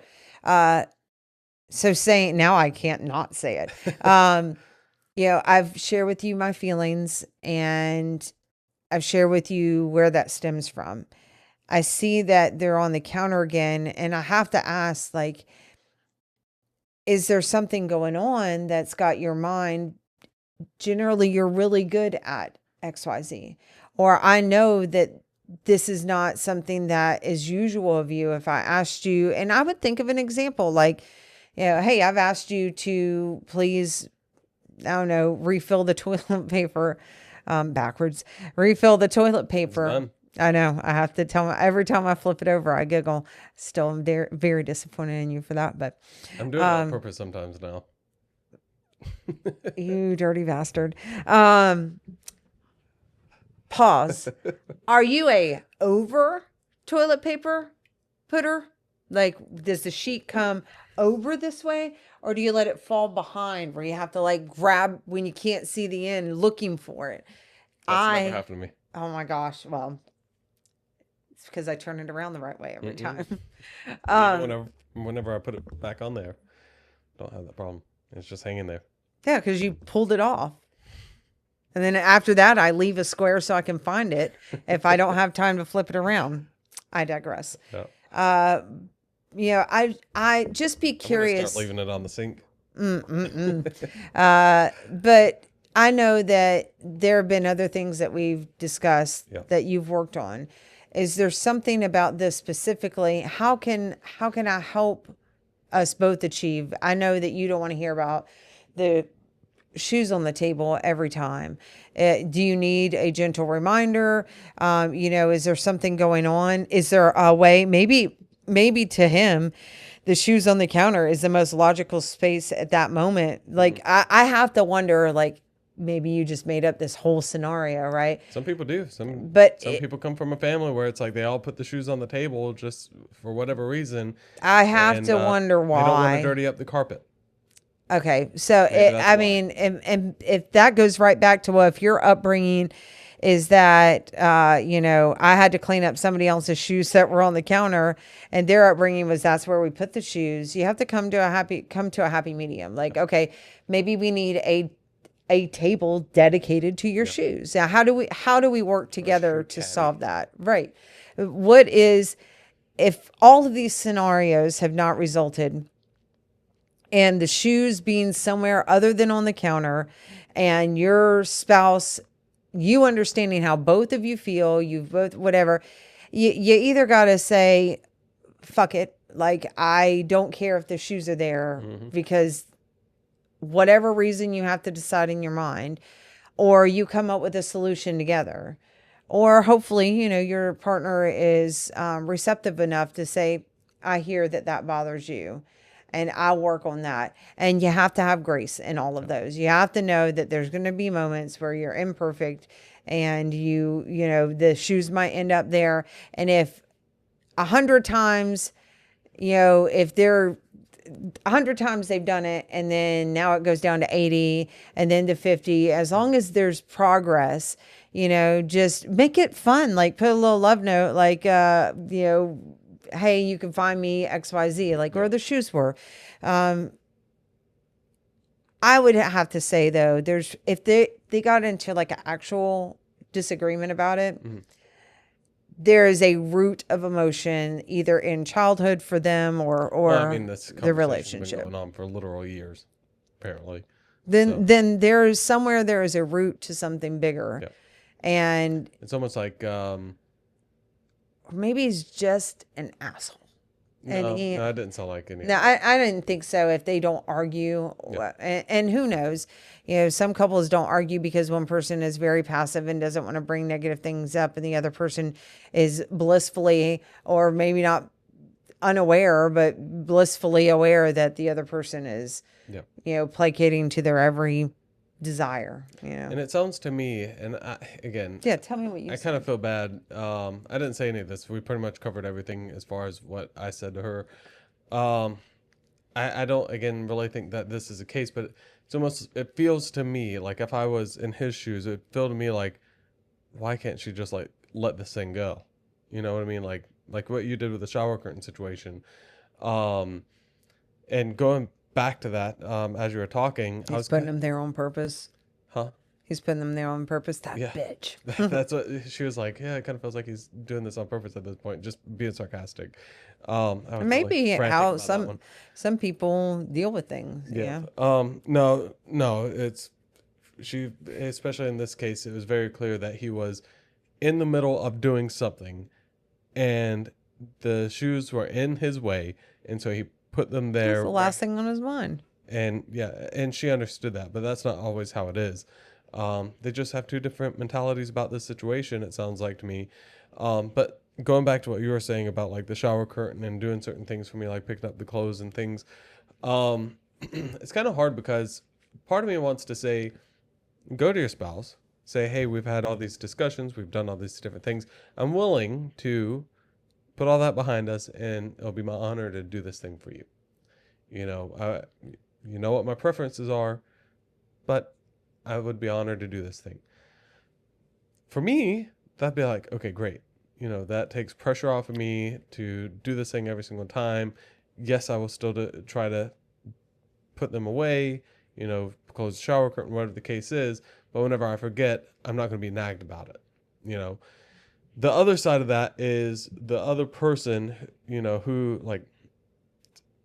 B: so saying, now I can't not say it. You know, I've shared with you my feelings, and I've shared with you where that stems from. I see that they're on the counter again, and I have to ask, like, is there something going on that's got your mind? Generally, you're really good at XYZ. Or I know that this is not something that is usual of you. If I asked you, and I would think of an example, like, you know, hey, I've asked you to please, I don't know, refill the toilet paper backwards, refill the toilet paper. I know. I have to tell my, every time I flip it over, I giggle. Still, I'm very, very disappointed in you for that. But
A: I'm doing it on purpose sometimes now.
B: You dirty bastard. Pause. Are you a over toilet paper putter? Like, does the sheet come over this way, or do you let it fall behind where you have to like grab when you can't see the end looking for it?
A: That's never
B: I,
A: happened to me.
B: oh my gosh. Well, it's because I turn it around the right way every
A: Mm-mm.
B: time.
A: Even
B: Um,
A: whenever I put it back on there, don't have that problem. It's just hanging there.
B: yeah, because you pulled it off. And then after that, I leave a square so I can find it if I don't have time to flip it around. I digress.
A: Yeah.
B: Uh, I just be
A: I'm gonna start
B: curious.
A: leaving it on the sink.
B: But I know that there have been other things that we've discussed
A: Yeah.
B: that you've worked on. Is there something about this specifically? How can I help us both achieve? I know that you don't want to hear about the shoes on the table every time. Do you need a gentle reminder? Is there something going on? Is there a way? Maybe to him, the shoes on the counter is the most logical space at that moment. Like I have to wonder, like maybe you just made up this whole scenario, right?
A: Some people do.
B: But
A: Some people come from a family where it's like they all put the shoes on the table just for whatever reason,
B: I have
A: and
B: to wonder
A: they don't want to
B: why.
A: dirty up the carpet.
B: Okay, so
A: Maybe that's
B: I
A: why.
B: mean, and if that goes right back to, well, if your upbringing is that I had to clean up somebody else's shoes that were on the counter, and their upbringing was that's where we put the shoes. You have to come to a happy medium. Like, okay, maybe we need a table dedicated to your shoes. Now, how do we work together
A: shoe
B: to
A: caddy.
B: solve that? Right. What is if all of these scenarios have not resulted and the shoes being somewhere other than on the counter, and your spouse, you understanding how both of you feel, you both, whatever, you either got to say, fuck it. Like, I don't care if the shoes are there because whatever reason you have to decide in your mind, or you come up with a solution together. Or hopefully, your partner is receptive enough to say, I hear that bothers you and I'll work on that. And you have to have grace in all of those. You have to know that there's going to be moments where you're imperfect and the shoes might end up there. And if 100 times, if they're 100 times they've done it and then now it goes down to 80 and then to 50, as long as there's progress, just make it fun. Like, put a little love note, like, hey, you can find me XYZ, like where the shoes were. I would have to say though, if they got into like an actual disagreement about it, there is a root of emotion either in childhood for them or
A: Well, I mean, this
B: the
A: conversation's been
B: relationship.
A: going on for literal years, apparently.
B: Then there is somewhere there is a root to something bigger.
A: Yeah.
B: And
A: It's almost like
B: or maybe he's just an asshole.
A: no,
B: And
A: no, it didn't sound like any.
B: no, I didn't think so. If they don't argue, and who knows, some couples don't argue because one person is very passive and doesn't want to bring negative things up, and the other person is blissfully, or maybe not unaware, but blissfully aware that the other person is, placating to their every desire.
A: And it sounds to me, and again,
B: Yeah, tell me what you
A: I
B: said.
A: kind of feel bad. I didn't say any of this. We pretty much covered everything as far as what I said to her. I don't, again, really think that this is the case, but it feels to me like if I was in his shoes, it would feel to me like, why can't she just like let this thing go? You know what I mean? Like what you did with the shower curtain situation. And going back to that, as you were talking, I
B: He's
A: was,
B: putting them there on purpose.
A: huh?
B: He's putting them there on purpose. That
A: Yeah.
B: bitch.
A: That's what she was like. Yeah, it kind of feels like he's doing this on purpose at this point, just being sarcastic. I was really
B: Maybe
A: frantic
B: how
A: about that one.
B: some people deal with things.
A: Yeah.
B: Yeah.
A: No, it's she, especially in this case, it was very clear that he was in the middle of doing something and the shoes were in his way, and so he put them
B: That's
A: there.
B: the last thing on his mind.
A: And yeah, and she understood that, but that's not always how it is. They just have two different mentalities about this situation, it sounds like to me. But going back to what you were saying about like the shower curtain and doing certain things for me, like picking up the clothes and things, it's kind of hard because part of me wants to say, go to your spouse, say, hey, we've had all these discussions, we've done all these different things. I'm willing to put all that behind us, and it'll be my honor to do this thing for you. You know what my preferences are, but I would be honored to do this thing. For me, that'd be like, okay, great. That takes pressure off of me to do this thing every single time. Yes, I will still try to put them away, close the shower curtain, whatever the case is. But whenever I forget, I'm not going to be nagged about it. You know, the other side of that is the other person, who like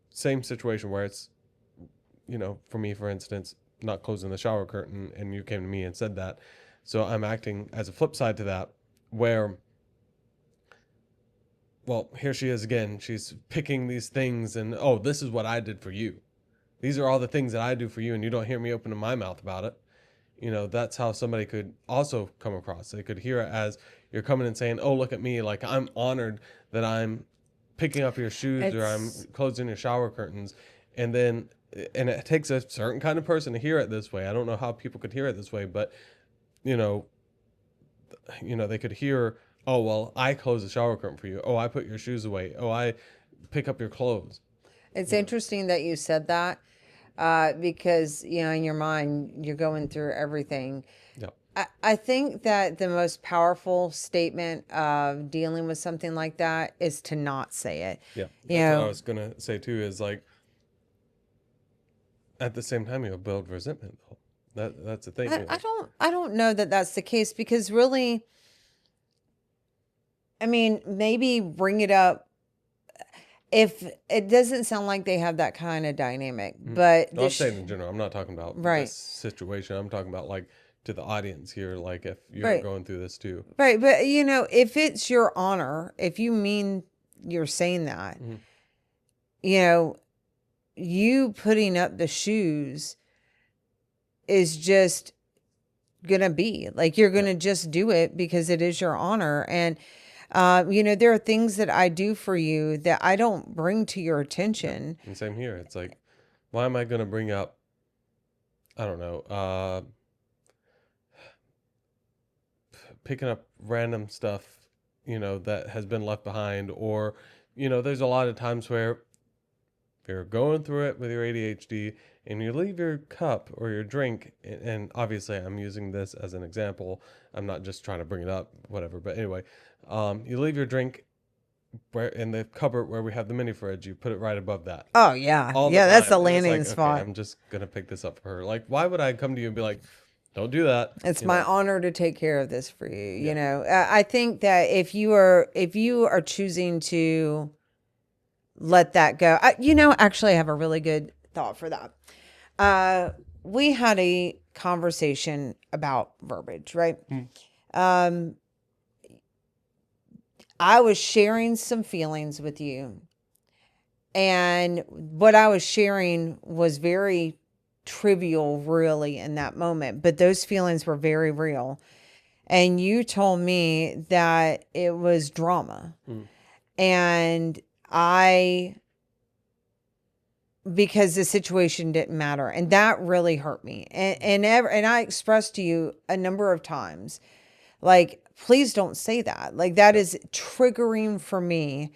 A: same situation where it's, for me, for instance, not closing the shower curtain and you came to me and said that. So I'm acting as a flip side to that where, well, here she is again. She's picking these things and, oh, this is what I did for you. These are all the things that I do for you, and you don't hear me open my mouth about it. That's how somebody could also come across. They could hear it as you're coming and saying, oh, look at me. Like, I'm honored that I'm picking up your shoes or I'm closing your shower curtains. And it takes a certain kind of person to hear it this way. I don't know how people could hear it this way, but, you know, they could hear, oh, well, I close the shower curtain for you. Oh, I put your shoes away. Oh, I pick up your clothes.
B: It's interesting that you said that because, in your mind, you're going through everything.
A: Yeah.
B: I think that the most powerful statement of dealing with something like that is to not say it.
A: Yeah. That's what I was going to say, too, is like, at the same time, you'll build resentment, though. That's the thing.
B: I don't know that that's the case because really, I mean, maybe bring it up if it doesn't sound like they have that kind of dynamic, but
A: no, I'm saying in general. I'm not talking about
B: right.
A: this situation. I'm talking about like to the audience here, like if you're
B: right.
A: going through this too.
B: Right, but if it's your honor, if you mean you're saying that, you putting up the shoes is just gonna be like you're gonna just do it because it is your honor. And there are things that I do for you that I don't bring to your attention.
A: And same here. It's like, why am I gonna bring up, I don't know, picking up random stuff, that has been left behind, or there's a lot of times where you're going through it with your ADHD and you leave your cup or your drink, and obviously I'm using this as an example. I'm not just trying to bring it up, whatever. But anyway, you leave your drink where in the cupboard where we have the mini fridge. You put it right above that.
B: Oh yeah, yeah, that's the landing spot.
A: Okay, I'm just gonna pick this up for her. Like, why would I come to you and be like, don't do that?
B: It's my honor to take care of this for you. I think that if you are choosing to let that go, actually I have a really good thought for that. We had a conversation about verbiage, right? I was sharing some feelings with you, and what I was sharing was very trivial really in that moment, but those feelings were very real. And you told me that it was drama. And because the situation didn't matter, and that really hurt me. And I expressed to you a number of times, like, please don't say that. Like, that is triggering for me,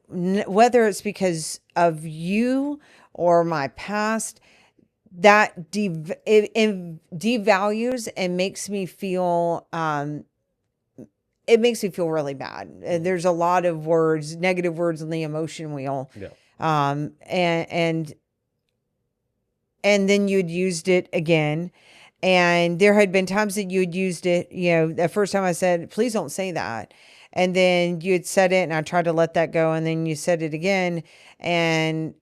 B: whether it's because of you or my past. That it devalues and makes me feel, it makes me feel really bad. There's a lot of words, negative words on the emotion wheel.
A: Yeah.
B: And then you'd used it again. And there had been times that you'd used it, the first time I said, please don't say that. And then you'd said it and I tried to let that go. And then you said it again. And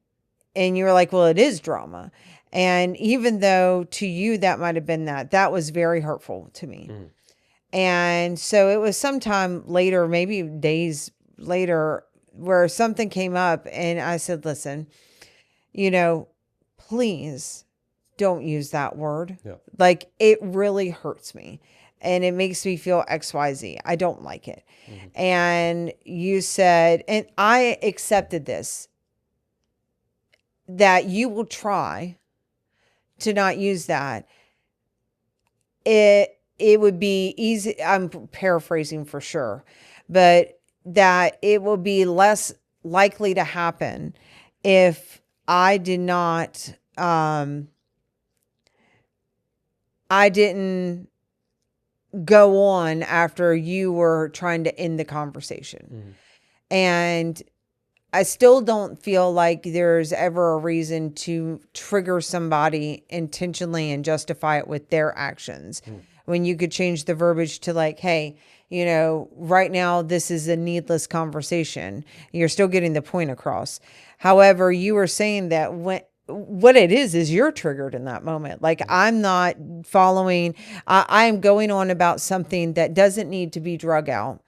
B: you were like, well, it is drama. And even though to you that might have been that was very hurtful to me. And so it was sometime later, maybe days later, where something came up and I said, listen, please don't use that word.
A: Yeah.
B: Like, it really hurts me and it makes me feel XYZ. I don't like it. And you said, and I accepted this, that you will try to not use that. it would be easy. I'm paraphrasing for sure, but that it will be less likely to happen if I did not, I didn't go on after you were trying to end the conversation. And I still don't feel like there's ever a reason to trigger somebody intentionally and justify it with their actions. When you could change the verbiage to like, hey, right now this is a needless conversation. You're still getting the point across. However, you were saying that what it is you're triggered in that moment. Like I'm not following, I am going on about something that doesn't need to be drug out.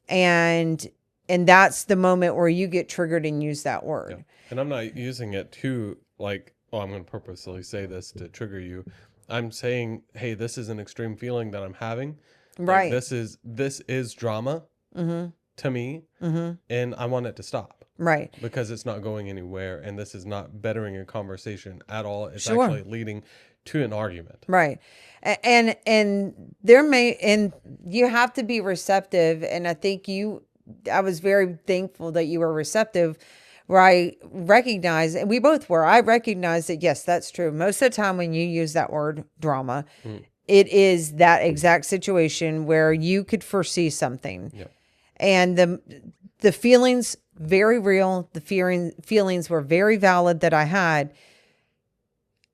B: And that's the moment where you get triggered and use that word.
A: Yeah. And I'm not using it to like, oh, I'm going to purposely say this to trigger you. I'm saying, hey, this is an extreme feeling that I'm having. Like
B: Right.
A: this is drama to me, and I want it to stop
B: Right.
A: because it's not going anywhere, and this is not bettering a conversation at all. It's
B: Sure.
A: actually leading to an argument.
B: Right. And there and you have to be receptive. And I think I was very thankful that you were receptive, where I recognize, and we both were, I recognize that, yes, that's true. Most of the time when you use that word drama, it is that exact situation where you could foresee something.
A: Yeah.
B: And the feelings, very real. The feelings were very valid that I had.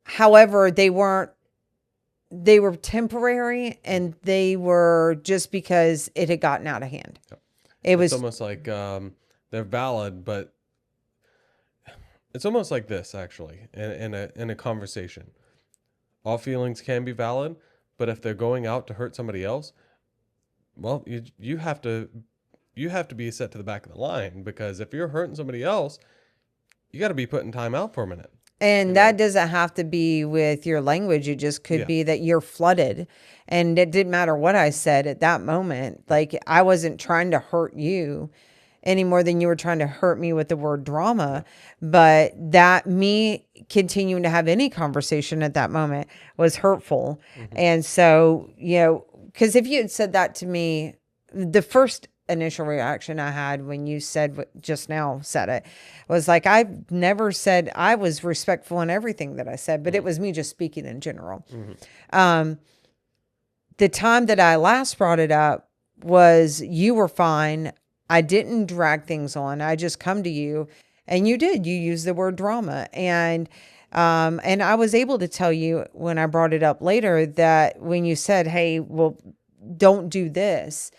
B: However, they were temporary, and they were just because it had gotten out of hand.
A: Yep.
B: It
A: It's
B: was
A: almost like they're valid, but it's almost like this actually in a conversation. All feelings can be valid, but if they're going out to hurt somebody else, well, you have to be set to the back of the line, because if you're hurting somebody else, you got to be putting time out for a minute.
B: And that doesn't have to be with your language. It just could be that you're flooded, and it didn't matter what I said at that moment. Like I wasn't trying to hurt you any more than you were trying to hurt me with the word drama. But that me continuing to have any conversation at that moment was hurtful. And so, because if you had said that to me, the first initial reaction I had when you said what just now said it was like, I've never said, I was respectful in everything that I said, but it was me just speaking in general. The time that I last brought it up was you were fine. I didn't drag things on. I just come to you, and you use the word drama. And I was able to tell you when I brought it up later that when you said, hey, well, don't do this,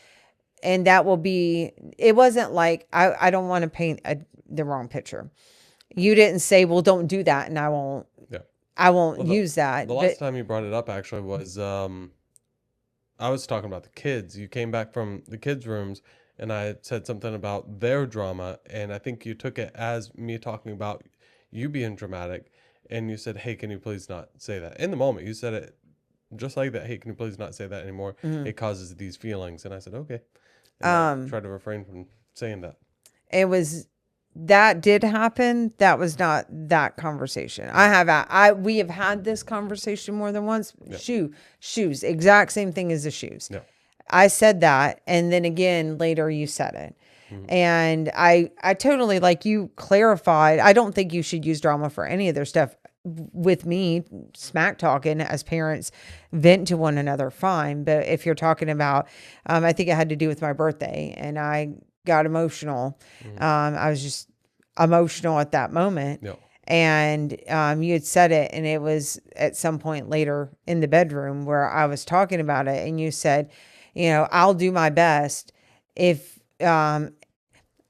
B: and that will be, it wasn't like, I don't want to paint the wrong picture. You didn't say, well, don't do that, and I won't use that.
A: The last time you brought it up actually was, I was talking about the kids. You came back from the kids' rooms, and I had said something about their drama, and I think you took it as me talking about you being dramatic, and you said, hey, can you please not say that? In the moment, you said it just like that. Hey, can you please not say that anymore? It causes these feelings. And I said, okay. And I tried to refrain from saying that.
B: That did happen. That was not that conversation. We have had this conversation more than once. Yeah. Shoes, exact same thing as the shoes. Yeah. I said that, and then again later you said it. And I totally, like, you clarified. I don't think you should use drama for any of their stuff. With me, smack talking as parents, vent to one another, fine. But if you're talking about, I think it had to do with my birthday, and I got emotional. I was just emotional at that moment. Yep. And you had said it, and it was at some point later in the bedroom where I was talking about it, and you said, I'll do my best. If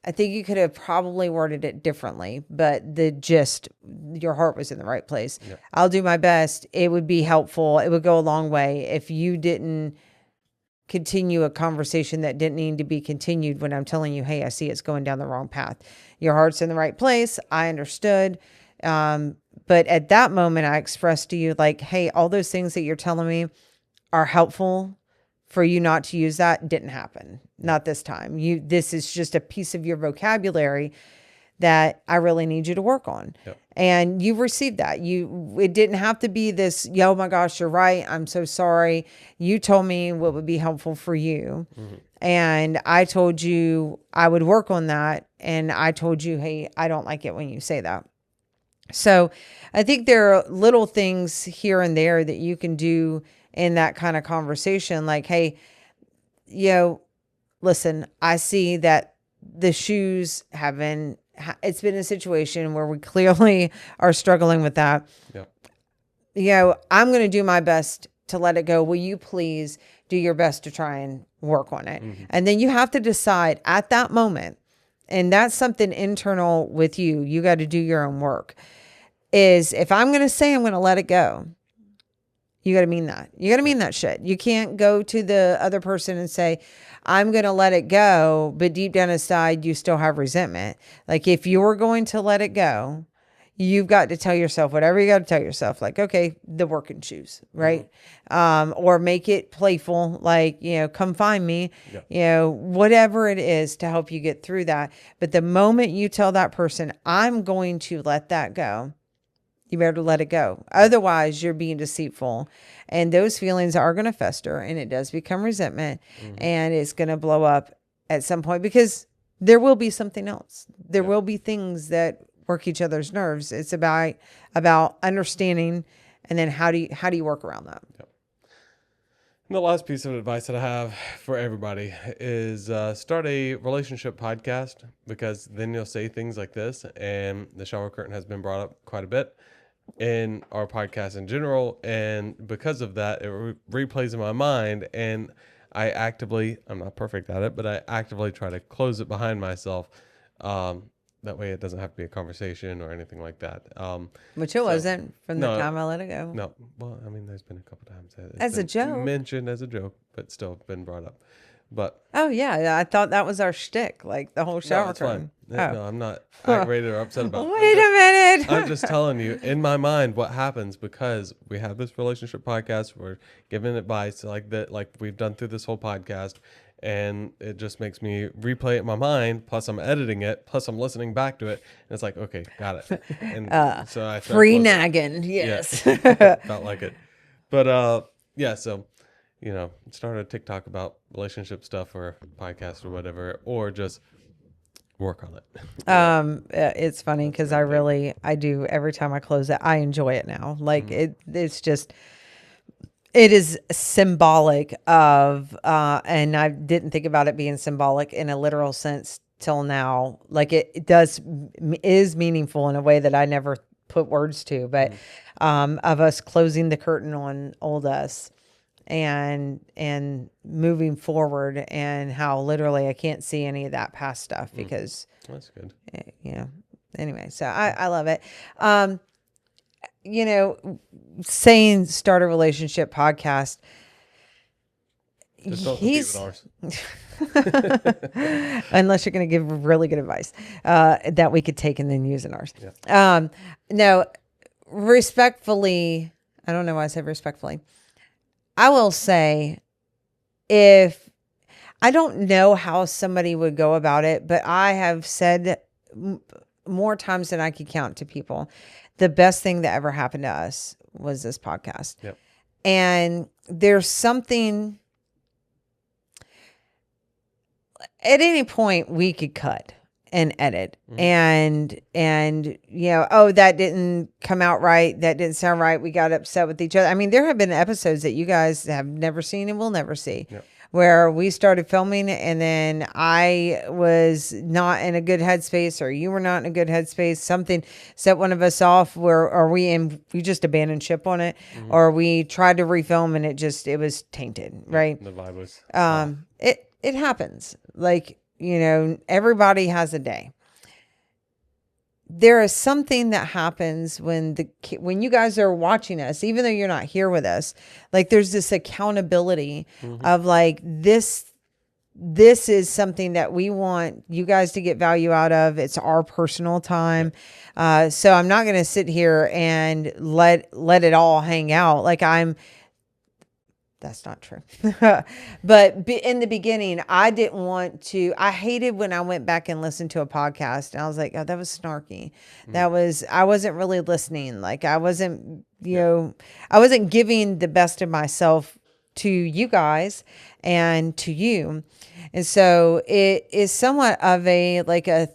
B: I think you could have probably worded it differently, but the gist, your heart was in the right place. Yep. I'll do my best. It would be helpful. It would go a long way if you didn't continue a conversation that didn't need to be continued when I'm telling you, hey, I see it's going down the wrong path. Your heart's in the right place. I understood. But at that moment, I expressed to you, like, hey, all those things that you're telling me are helpful. For you not to use that didn't happen. Not this time. This is just a piece of your vocabulary that I really need you to work on.
A: Yep.
B: And you've received that. It didn't have to be this, oh my gosh, you're right. I'm so sorry. You told me what would be helpful for you. And I told you I would work on that. And I told you, hey, I don't like it when you say that. So I think there are little things here and there that you can do in that kind of conversation. Like, hey, listen, I see that the shoes it's been a situation where we clearly are struggling with that.
A: Yep.
B: I'm going to do my best to let it go. Will you please do your best to try and work on it? And then you have to decide at that moment, and that's something internal with you. You got to do your own work. Is if I'm going to say I'm going to let it go, you got to mean that. You got to mean that shit. You can't go to the other person and say, I'm going to let it go, but deep down inside, you still have resentment. Like if you're going to let it go, you've got to tell yourself whatever you got to tell yourself. Like, okay, the working shoes, right? Or make it playful. Like, come find me, whatever it is to help you get through that. But the moment you tell that person, I'm going to let that go, you better let it go. Otherwise, you're being deceitful. And those feelings are going to fester, and it does become resentment, and it's going to blow up at some point because there will be something else. There will be things that work each other's nerves. It's about understanding, and then how do you work around that?
A: Yep. And the last piece of advice that I have for everybody is start a relationship podcast, because then you'll say things like this, and the shower curtain has been brought up quite a bit in our podcast in general, and because of that, it replays in my mind, and I'm not perfect at it, but I actively try to close it behind myself. That way it doesn't have to be a conversation or anything like that.
B: Which it wasn't from the time I let it go.
A: No, well, I mean, there's been a couple times that
B: as a joke,
A: mentioned as a joke, but still been brought up. But
B: oh yeah, I thought that was our shtick, like the whole shower curtain.
A: No, I'm not aggravated or upset about it.
B: Wait a minute.
A: I'm just telling you, in my mind, what happens because we have this relationship podcast. We're giving advice like that, like we've done through this whole podcast, and it just makes me replay it in my mind. Plus, I'm editing it. Plus, I'm listening back to it, and it's like, okay, got it. And so I
B: free nagging, yes,
A: yeah, felt like it. But yeah, so start a TikTok about relationship stuff or a podcast or whatever, or just work on it.
B: It's funny because I do every time I close it, I enjoy it now. Like it's just, it is symbolic of, and I didn't think about it being symbolic in a literal sense till now. Like it is meaningful in a way that I never put words to, but, of us closing the curtain on old us and moving forward, and how literally I can't see any of that past stuff because
A: that's good.
B: Anyway, so I love it. Saying start a relationship podcast.
A: Just don't compete with ours.
B: Unless you're going to give really good advice that we could take and then use in ours.
A: Yeah.
B: No, respectfully, I don't know why I said respectfully. I will say, if I don't know how somebody would go about it, but I have said more times than I could count to people, the best thing that ever happened to us was this podcast.
A: Yep.
B: And there's something, at any point we could cut and edit and that didn't come out right, that didn't sound right, we got upset with each other. I mean, there have been episodes that you guys have never seen and will never see.
A: Yep.
B: Where we started filming and then I was not in a good headspace, or you were not in a good headspace, something set one of us off, we just abandoned ship on it, or we tried to refilm and it was tainted, right?
A: The vibe was
B: it happens. Like, everybody has a day. There is something that happens when you guys are watching us, even though you're not here with us, like there's this accountability of like, this is something that we want you guys to get value out of. It's our personal time. So I'm not going to sit here and let it all hang out. Like That's not true. But in the beginning, I didn't want to. I hated when I went back and listened to a podcast, and I was like, "Oh, that was snarky. I wasn't really listening. Like I wasn't, I wasn't giving the best of myself to you guys and to you." And so it is somewhat of a like a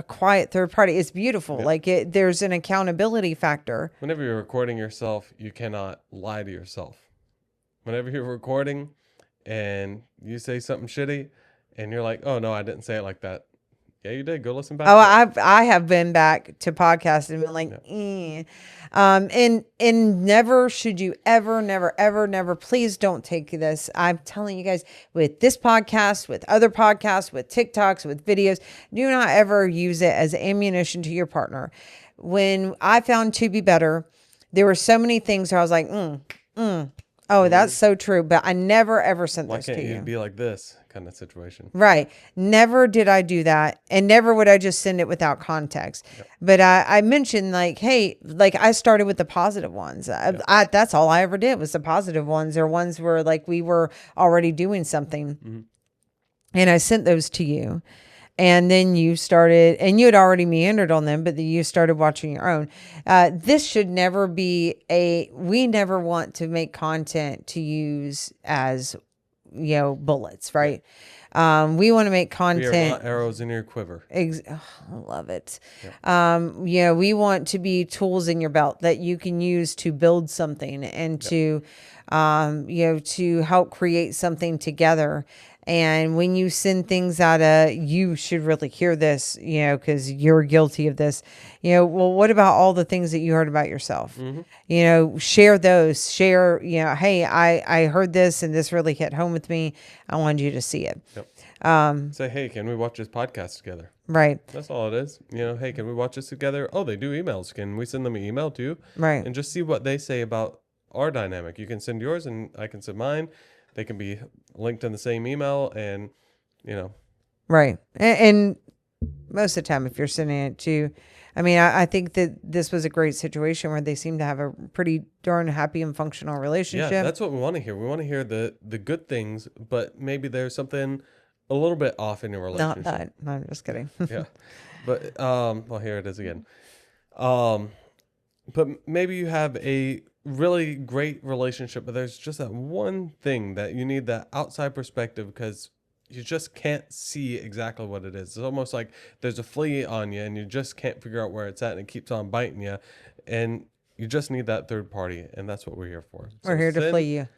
B: quiet third party. It's beautiful.
A: Yep.
B: Like there's an accountability factor.
A: Whenever you're recording yourself, you cannot lie to yourself. Whenever you're recording and you say something shitty and you're like, oh no, I didn't say it like that. Yeah, you did. Go listen back.
B: Oh,
A: to it.
B: I have been back to podcasts and been like, and never should you ever, never, please don't take this. I'm telling you guys, with this podcast, with other podcasts, with TikToks, with videos, do not ever use it as ammunition to your partner. When I found To Be Better, there were so many things where I was like, oh, that's so true. But I never, ever sent
A: Why
B: this
A: can't
B: to
A: you
B: you.
A: be like this kind of situation?
B: Right. Never did I do that. And never would I just send it without context.
A: Yep.
B: But I mentioned like, hey, like I started with the positive ones. That's all I ever did was the positive ones, or ones where like we were already doing something. And I sent those to you. And then you started, and you had already meandered on them, but then you started watching your own. This should never be we never want to make content to use as, bullets, right? We want to make
A: We are
B: content.
A: not arrows in your quiver.
B: I love it. We want to be tools in your belt that you can use to build something and to help create something together. And when you send things out, you should really hear this, because you're guilty of this. Well, what about all the things that you heard about yourself? Share those. Share, hey, I heard this and this really hit home with me. I wanted you to see it.
A: Yep. Say, hey, can we watch this podcast together?
B: Right.
A: That's all it is. Hey, can we watch this together? Oh, they do emails. Can we send them an email too?
B: Right.
A: And just see what they say about our dynamic. You can send yours and I can send mine. They can be linked in the same email and,
B: Right. And most of the time, if you're sending it to, I think that this was a great situation where they seem to have a pretty darn happy and functional relationship.
A: Yeah, that's what we want to hear. We want to hear the good things, but maybe there's something a little bit off in your relationship.
B: Not that. No, I'm just kidding.
A: Yeah. But, well, here it is again. But maybe you have a really great relationship, but there's just that one thing that you need that outside perspective because you just can't see exactly what it is. It's almost like there's a flea on you and you just can't figure out where it's at and it keeps on biting you. And you just need that third party. And that's what we're here for.
B: We're here to flea you.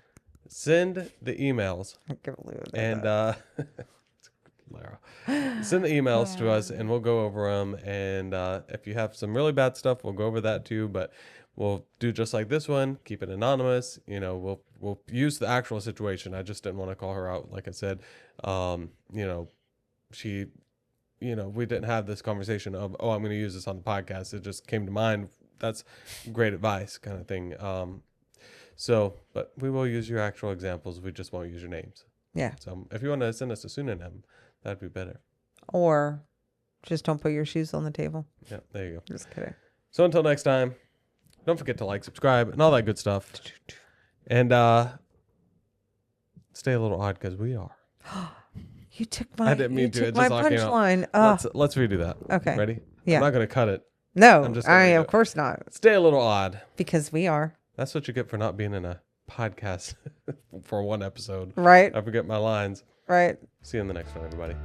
A: Send the emails.
B: I can't believe it.
A: And, Lara. Send the emails to us and we'll go over them. And if you have some really bad stuff, we'll go over that too. But we'll do just like this one. Keep it anonymous. We'll use the actual situation. I just didn't want to call her out. Like I said, she, we didn't have this conversation of, oh, I'm going to use this on the podcast. It just came to mind. That's great advice kind of thing. But we will use your actual examples. We just won't use your names.
B: Yeah.
A: So if you want to send us a pseudonym, that'd be better.
B: Or just don't put your shoes on the table.
A: Yeah, there you go.
B: Just kidding.
A: So until next time, don't forget to like, subscribe, and all that good stuff. And stay a little odd because we are.
B: You took my.
A: I didn't mean to.
B: Took
A: It
B: my
A: just came out.
B: punchline.
A: Let's redo that.
B: Okay.
A: Ready?
B: Yeah.
A: I'm not going to cut it.
B: No,
A: I'm just gonna redo
B: of
A: it.
B: course not.
A: Stay a little odd.
B: Because we are.
A: That's what you get for not being in a podcast for one episode.
B: Right.
A: I forget my lines.
B: Right.
A: See you in the next one, everybody.